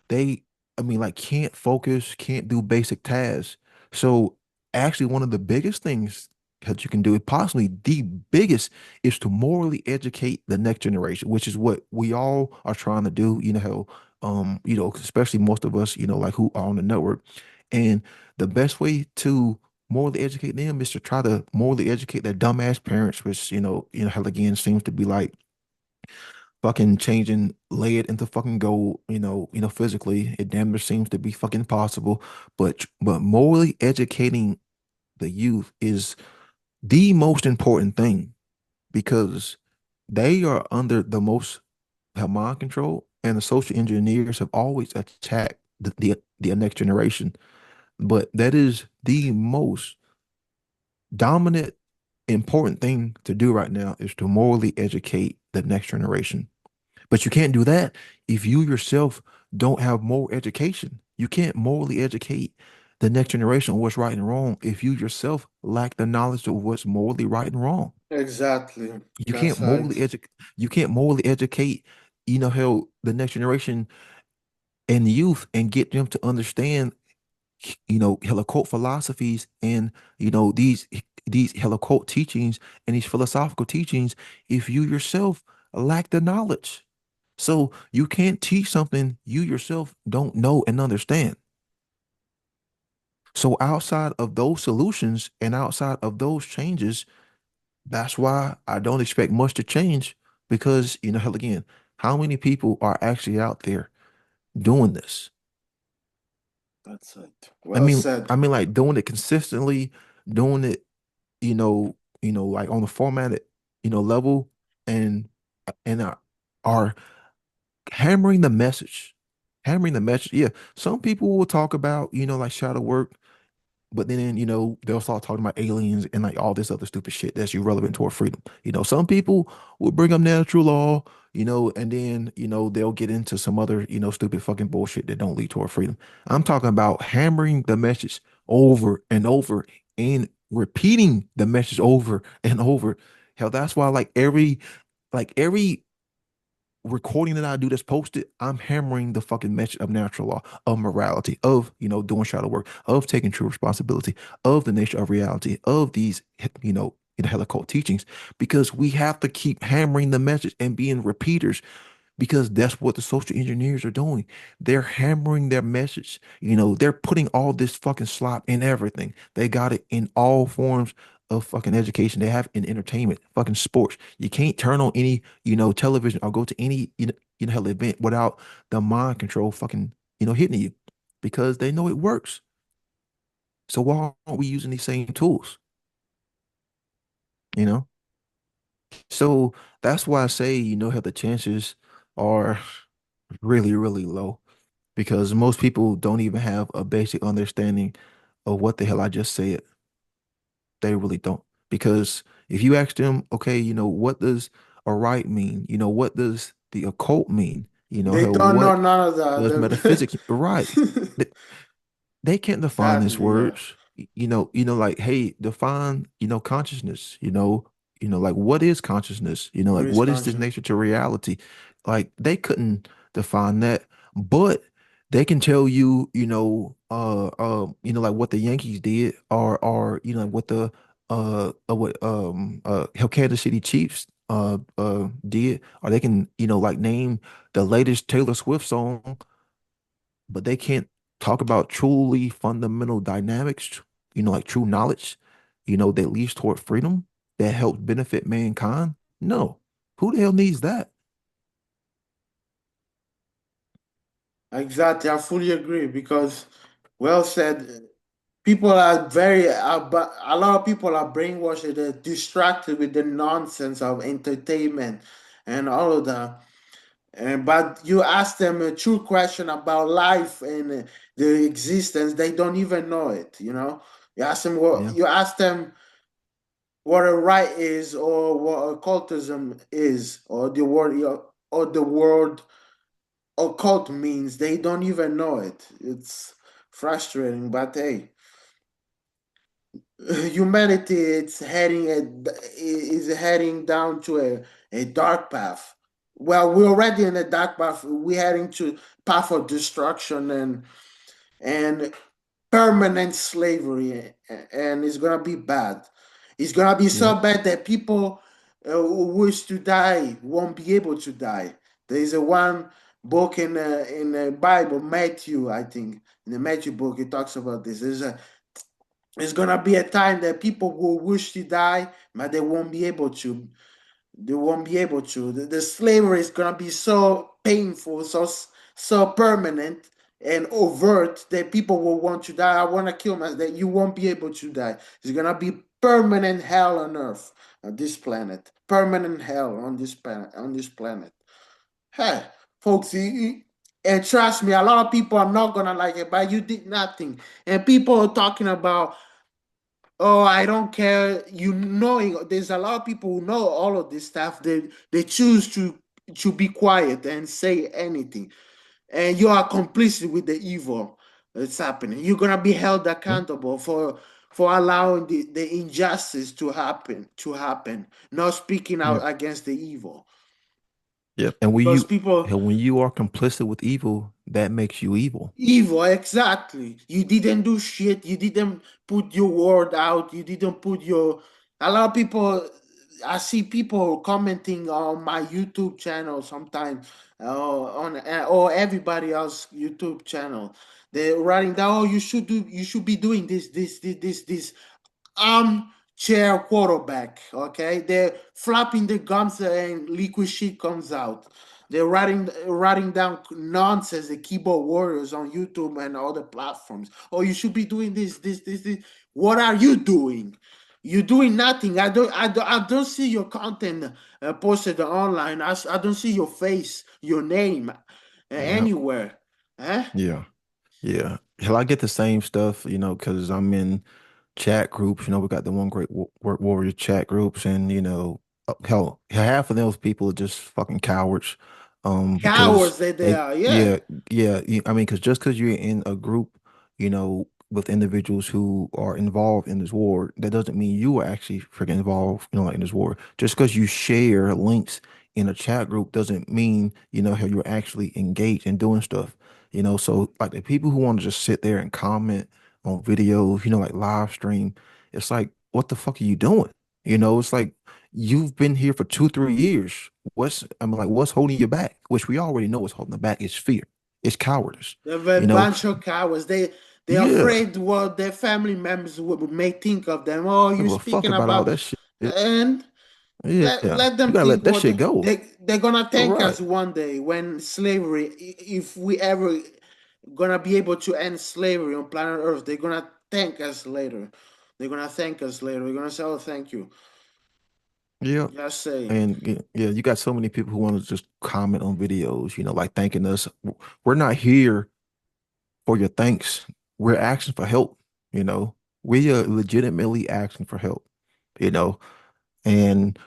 They, I mean, like, can't focus, can't do basic tasks. So actually one of the biggest things that you can do, possibly the biggest, is to morally educate the next generation, which is what we all are trying to do, especially most of us, like, who are on the network. And the best way to morally educate them is to try to morally educate their dumbass parents, which, hell, again, seems to be like fucking changing lead into fucking gold, physically. It damn near seems to be fucking possible. But morally educating the youth is the most important thing, because they are under the most mind control, and the social engineers have always attacked the next generation. But that is the most dominant important thing to do right now, is to morally educate the next generation. But you can't do that if you yourself don't have moral education. You can't morally educate the next generation on what's right and wrong if you yourself lack the knowledge of what's morally right and wrong. Exactly. You That's can't how morally it. educate. You can't morally educate, how the next generation and youth, and get them to understand, hella cult philosophies, and these hella cult teachings and these philosophical teachings, if you yourself lack the knowledge. So you can't teach something you yourself don't know and understand. So outside of those solutions and outside of those changes, that's why I don't expect much to change, because, hell, again, how many people are actually out there doing this? That's it. I Well mean, said. I mean, like, doing it consistently, doing it, like, on the formatted, level, and are hammering the message. Hammering the message. Yeah. Some people will talk about, like, shadow work, but then, they'll start talking about aliens and like all this other stupid shit that's irrelevant toward freedom. Some people will bring up natural law, and then, they'll get into some other, stupid fucking bullshit that don't lead toward freedom. I'm talking about hammering the message over and over, and repeating the message over and over. Hell, that's why, like every recording that I do that's posted, I'm hammering the fucking message of natural law, of morality, of, doing shadow work, of taking true responsibility, of the nature of reality, of these, helicult teachings, because we have to keep hammering the message and being repeaters, because that's what the social engineers are doing. They're hammering their message. They're putting all this fucking slop in everything. They got it in all forms of fucking education. They have in entertainment, fucking sports. You can't turn on any, television, or go to any, hell, event without the mind control fucking, hitting you, because they know it works. So why aren't we using these same tools? You know? So that's why I say, how the chances are really, really low, because most people don't even have a basic understanding of what the hell I just said. They really don't. Because if you ask them, okay, what does a right mean? What does the occult mean? They Hell, don't know what none of does that. metaphysics, right? They can't define these Sadly, yeah. words. Like, hey, define, consciousness, like, what is consciousness? What Like, is what is this conscious? nature to reality? Like, they couldn't define that, but they can tell you, like, what the Yankees did, or what the what how Kansas City Chiefs did, or they can, like, name the latest Taylor Swift song, but they can't talk about truly fundamental dynamics, like true knowledge, that leads toward freedom, that helps benefit mankind. No. Who the hell needs that? Exactly, I fully agree because, well said. People are very, but a lot of people are brainwashed, they're distracted with the nonsense of entertainment and all of that. And but you ask them a true question about life and the existence, they don't even know it. You ask them what Yeah. you ask them what a right is, or what occultism is, or the word occult means. They don't even know it. It's frustrating, but hey, humanity is heading down to a dark path. Well, we're already in a dark path. We're heading to path of destruction and permanent slavery, and it's gonna be bad. It's gonna be Yeah. so bad that people who wish to die won't be able to die. There is a one book in the Bible, Matthew, I think, in the Matthew book, it talks about this. There's gonna be a time that people will wish to die, but they won't be able to. They won't be able to. The slavery is gonna be so painful, so permanent and overt that people will want to die. I want to kill myself. That you won't be able to die. It's gonna be permanent hell on Earth, on this planet. Permanent hell on this planet. On this planet. Hey, folks, and trust me, a lot of people are not gonna like it, but you did nothing. And people are talking about, oh, I don't care. There's a lot of people who know all of this stuff. They choose to be quiet and say anything, and you are complicit with the evil that's happening. You're gonna be held Yeah. accountable for allowing the injustice to happen, not speaking Yeah. out against the evil. Yeah. And Because people when you are complicit with evil, that makes you evil. evil, exactly. You didn't do shit. You didn't put your word out. You didn't put your. A lot of people, I see people commenting on my YouTube channel sometimes, or everybody else YouTube channel. They're writing down, oh, you should be doing this. Armchair quarterback. Okay, they're flapping the gums and liquid shit comes out. They're writing down nonsense. The keyboard warriors on YouTube and other platforms. Oh, you should be doing this. What are you doing? You're doing nothing. I don't see your content posted online. I don't see your face, your name Yeah. anywhere. Huh? Yeah. Yeah. Hell, I get the same stuff, because I'm in chat groups. We got the one great warrior chat groups, and hell, half of those people are just fucking cowards. Because Cowards that they are. Yeah. yeah, yeah. I mean, because just because you're in a group, with individuals who are involved in this war, that doesn't mean you are actually freaking involved, like in this war. Just because you share links in a chat group doesn't mean, how you're actually engaged in doing stuff. So like the people who want to just sit there and comment on videos, like live stream, it's like, what the fuck are you doing? It's like you've been here for 2, 3 years. What's holding you back? Which we already know what's holding them back is fear. It's cowardice. They're a You know, bunch of cowards. They're yeah. afraid what their family members may think of them. Oh, I you're give a fuck speaking about all about, that shit. and Yeah. let You them gotta let think that what shit go. they're gonna thank Right. us one day when slavery, if we ever gonna be able to end slavery on planet Earth, they're gonna thank us later. They're gonna thank us later. They're gonna say, "Oh, thank you." Yeah. Just saying. And yeah, you got so many people who want to just comment on videos, like thanking us. We're not here for your thanks. We're asking for help, you know. We are legitimately asking for help, you know. And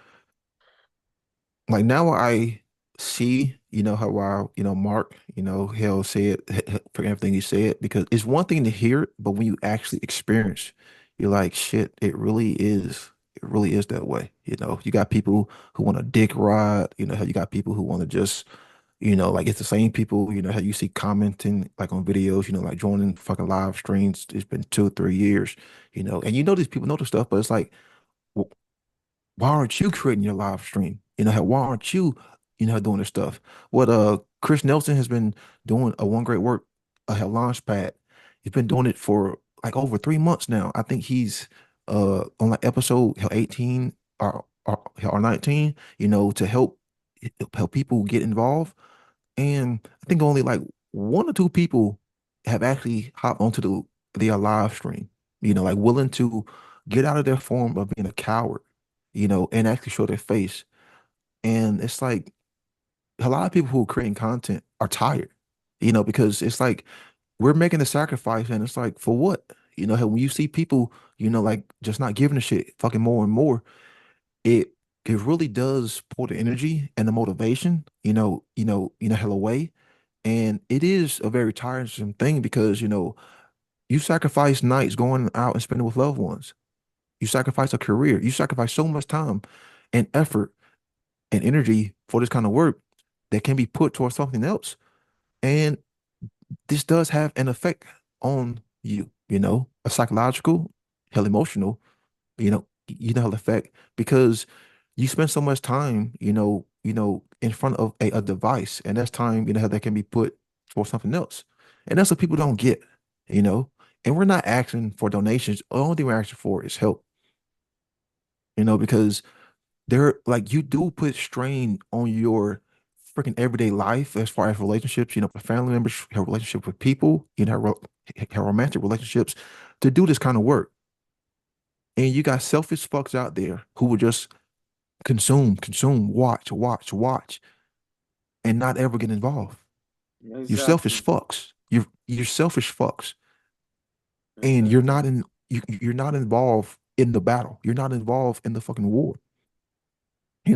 like now I see, how Mark, he'll say it for everything he said, because it's one thing to hear it, but when you actually experience, you're like, shit, it really is that way. You got people who want to dick ride, how you got people who want to just, like it's the same people, how you see commenting like on videos, like joining fucking live streams. It's been 2, 3 years, and these people know the stuff, but it's like, why aren't you creating your live stream? Why aren't you, doing this stuff? What Chris Nelson has been doing a one great work, Launchpad. He's been doing it for like over 3 months now. I think he's on like episode 18 or 19, to help people get involved. And I think only like one or two people have actually hopped onto their live stream, like willing to get out of their form of being a coward, and actually show their face. And it's like a lot of people who are creating content are tired, because it's like we're making a sacrifice and it's like for what? When you see people, like just not giving a shit fucking more and more, it it really does pour the energy and the motivation, hell away. And it is a very tiresome thing because, you sacrifice nights going out and spending with loved ones. You sacrifice a career. You sacrifice so much time and effort and energy for this kind of work that can be put towards something else. And this does have an effect on you, a psychological, hell emotional, hell effect because you spend so much time, in front of a device, and that's time, how that can be put for something else. And that's what people don't get, you know. And we're not asking for donations. The only thing we're asking for is help, because they're like you do put strain on your freaking everyday life as far as relationships, with family members, have relationship with people, have romantic relationships to do this kind of work. And you got selfish fucks out there who will just consume, consume, watch, watch, watch, and not ever get involved. You're selfish Exactly. fucks. You're selfish fucks. And Exactly. you're not involved in the battle. You're not involved in the fucking war.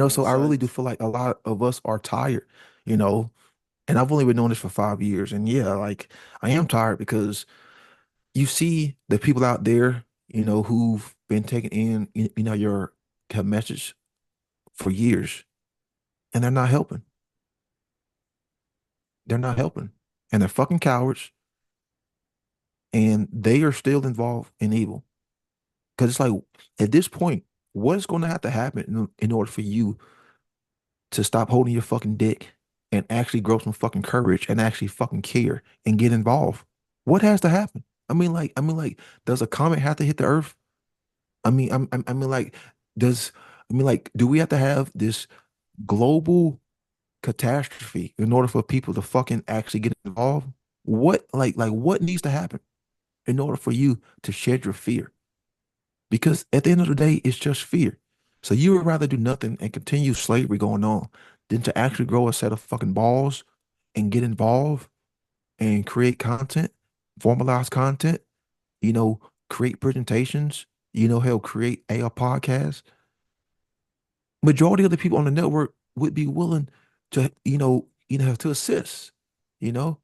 So I really do Exactly. feel like a lot of us are tired, you know, and I've only been doing this for 5 years. And yeah, like I am tired because you see the people out there, who've been taking in, your message for years and they're not helping. They're not helping. And they're fucking cowards and they are still involved in evil. Because it's like at this point, what's going to have to happen in order for you to stop holding your fucking dick and actually grow some fucking courage and actually fucking care and get involved? What has to happen? I mean, like, does a comet have to hit the Earth? I mean, like, does do we have to have this global catastrophe in order for people to fucking actually get involved? What needs to happen in order for you to shed your fear? Because at the end of the day, it's just fear. So you would rather do nothing and continue slavery going on than to actually grow a set of fucking balls and get involved and create content, formalize content, create presentations, hell, create a podcast. Majority of the people on the network would be willing to, to assist, you know?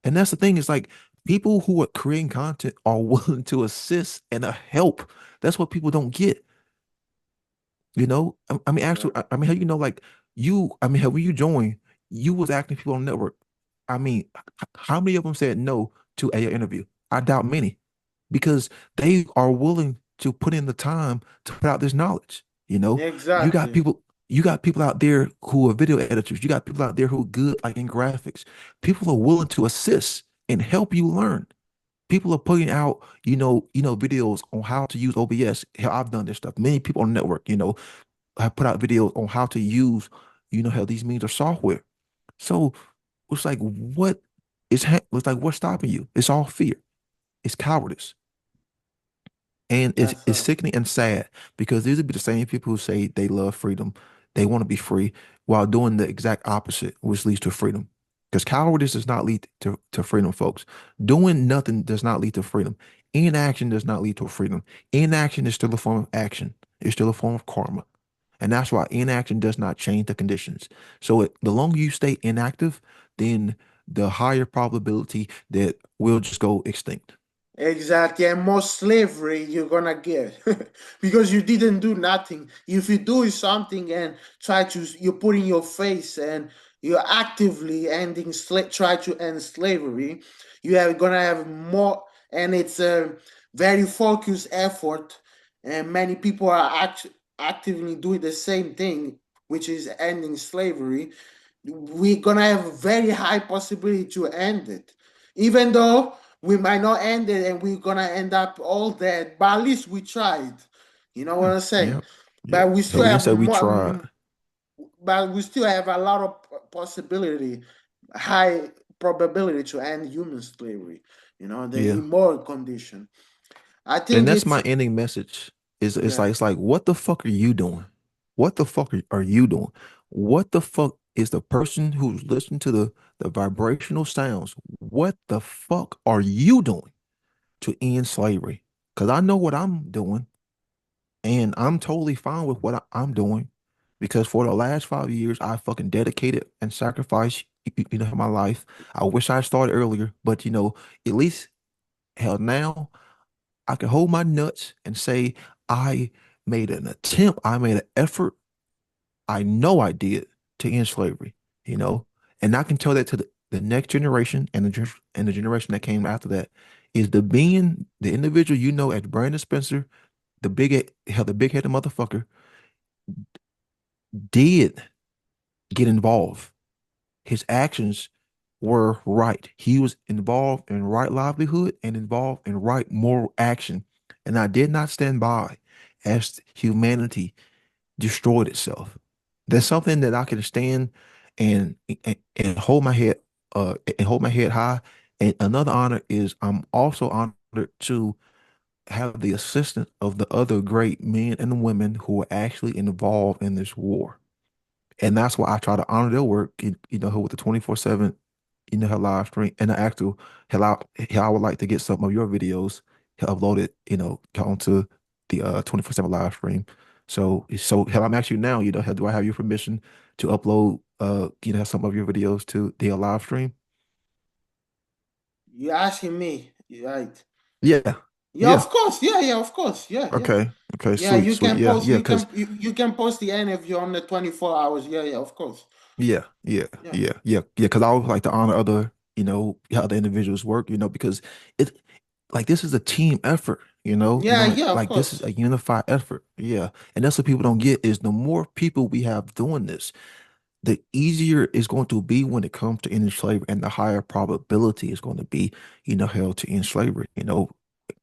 And that's the thing, is like people who are creating content are willing to assist and help. That's what people don't get. I mean, Yeah. actually, I mean, how like I mean, how when you join, you was asking people on the network. I mean, how many of them said no to a interview? I doubt many, because they are willing to put in the time to put out this knowledge. You got Exactly. people, you got people out there who are video editors. You got people out there who are good like in graphics. People are willing to assist and help you learn. People are putting out, videos on how to use OBS. Hell, I've done this stuff. Many people on the network, have put out videos on how to use, how these means are software. So it's like, it's like, what's stopping you? It's all fear. It's cowardice. And That's it's sickening and sad because these would be the same people who say they love freedom. They want to be free while doing the exact opposite, which leads to freedom. Because cowardice does not lead to freedom, folks. Doing nothing does not lead to freedom. Inaction does not lead to freedom. Inaction is still a form of action. It's still a form of karma. And that's why inaction does not change the conditions. So the longer you stay inactive, then the higher probability that we'll just go extinct. Exactly, and more slavery you're gonna get because you didn't do nothing. If you do something and you put in your face and you're actively try to end slavery, you are gonna have more, and it's a very focused effort, and many people are actively doing the same thing, which is ending slavery. We're gonna have a very high possibility to end it, even though we might not end it and we're gonna end up all dead, but at least we tried. You know what Yeah, I'm saying? yeah, yeah. But we Hell, still we can have say we more, tried. but we still have a lot of possibility, high probability to end human slavery, the Yeah. immoral condition. I And think that's it's my ending message. Is yeah. it's like what the fuck are you doing? What the fuck are you doing? What the fuck is the person who's listening to the vibrational sounds? What the fuck are you doing to end slavery? Because I know what I'm doing, and I'm totally fine with what I'm doing. Because for the last 5 years, I fucking dedicated and sacrificed, my life. I wish I started earlier, but at least hell now. I can hold my nuts and say I made an attempt, I made an effort. I know I did to end slavery, you know, and I can tell that to the next generation and the generation that came after that is the individual as Brandon Spencer, the big headed motherfucker, did get involved. His actions were right. He was involved in right livelihood and involved in right moral action. And I did not stand by as humanity destroyed itself. There's something that I can stand and hold my head high. And another honor is I'm also honored to have the assistance of the other great men and women who were actually involved in this war. And that's why I try to honor their work, with the 24/7, her live stream and the actual hell, I would like to get some of your videos uploaded, onto the 24/7 live stream. So hell, I'm asking you now, hell, do I have your permission to upload some of your videos to the live stream? You're asking me, right? Yeah. Yeah, Yeah. of course. Yeah, yeah, of course. Yeah, yeah. Okay. Okay. Yeah, Sweet. you Sweet. can Yeah. post. Yeah. You can post the interview on the 24 hours. Yeah, yeah, of course. Yeah, yeah, Yeah, yeah, yeah, yeah. Because I would like to honor how the individuals work, because it, like, this is a team effort, yeah, yeah, of like this is course. a unified effort. Yeah, and that's what people don't get is the more people we have doing this, the easier it's going to be when it comes to ending slavery, and the higher probability is going to be, held to end slavery.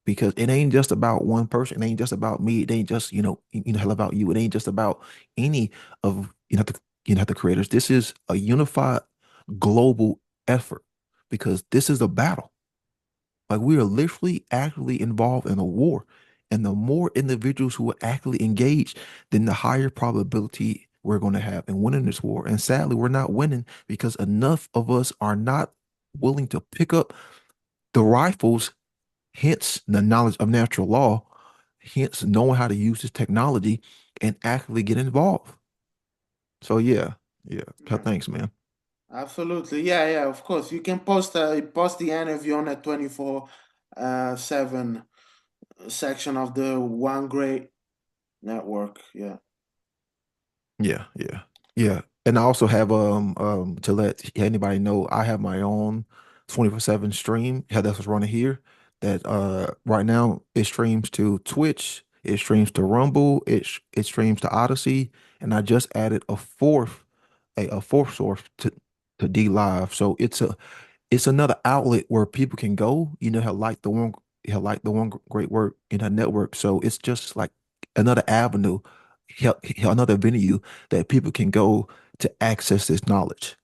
Because it ain't just about one person. It ain't just about me. It ain't just, hell about you. It ain't just about any of, the creators. This is a unified global effort because this is a battle. Like we are literally actively involved in a war. And the more individuals who are actively engaged, then the higher probability we're going to have in winning this war. And sadly, we're not winning because enough of us are not willing to pick up the rifles, hence the knowledge of natural law, hence knowing how to use this technology and actively get involved. So yeah, yeah. Yeah, Thanks, man. absolutely. Yeah, yeah, of course. You can post the interview on the 24/7 section of the One Great Network. Yeah. Yeah, yeah, yeah. And I also have to let anybody know I have my own 24/7 stream. Yeah, that's what's running here. That right now it streams to Twitch, it streams to Rumble, it streams to Odyssey, and I just added a fourth source to D Live. So it's another outlet where people can go, have like the one great work in her network. So it's just like another avenue, another venue that people can go to access this knowledge.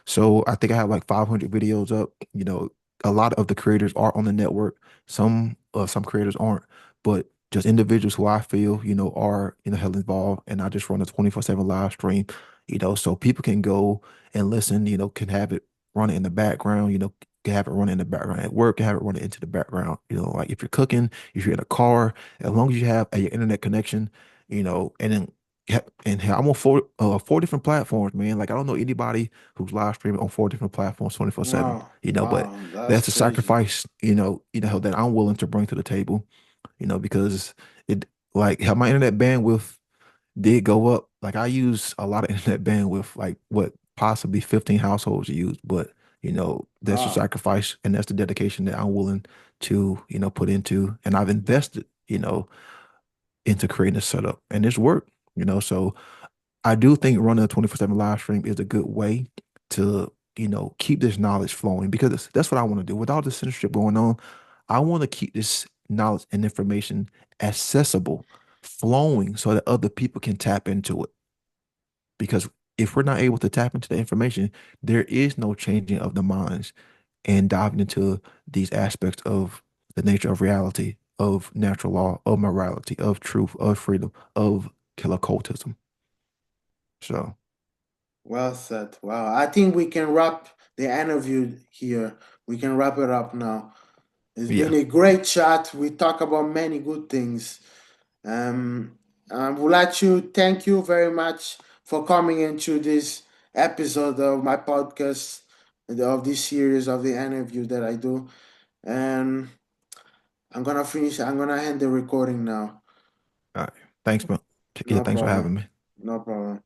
So I think I have like 500 videos up. A lot of the creators are on the network. Some creators aren't, but just individuals who I feel, are, hell involved. And I just run a 24/7 live stream, so people can go and listen, can have it run it in the background, can have it run in the background at work, can have it run it into the background, like if you're cooking, if you're in a car, as long as you have a internet connection, and then and hell, I'm on four different platforms, man. Like I don't know anybody who's live streaming on four different platforms 24/7, Wow. but Wow. That's that's a crazy. sacrifice, that I'm willing to bring to the table, because it like how my internet bandwidth did go up. Like I use a lot of internet bandwidth, like what possibly 15 households use, but that's a Wow. sacrifice and that's the dedication that I'm willing to, put into. And I've Yeah. invested, into creating a setup and it's work. So I do think running a 24/7 live stream is a good way to, keep this knowledge flowing because that's what I want to do. With all this censorship going on, I want to keep this knowledge and information accessible, flowing so that other people can tap into it. Because if we're not able to tap into the information, there is no changing of the minds and diving into these aspects of the nature of reality, of natural law, of morality, of truth, of freedom, of killer cultism. So, Well said. Wow. I think we can wrap the interview here. We can wrap it up now. It's been yeah, a great chat. We talk about many good things. Um, I would like to thank you very much for coming into this episode of my podcast, of this series of the interview that I do. And I'm gonna finish. I'm gonna end the recording now. all right. Thanks, man. Yeah, No thanks for problem. having me. No problem.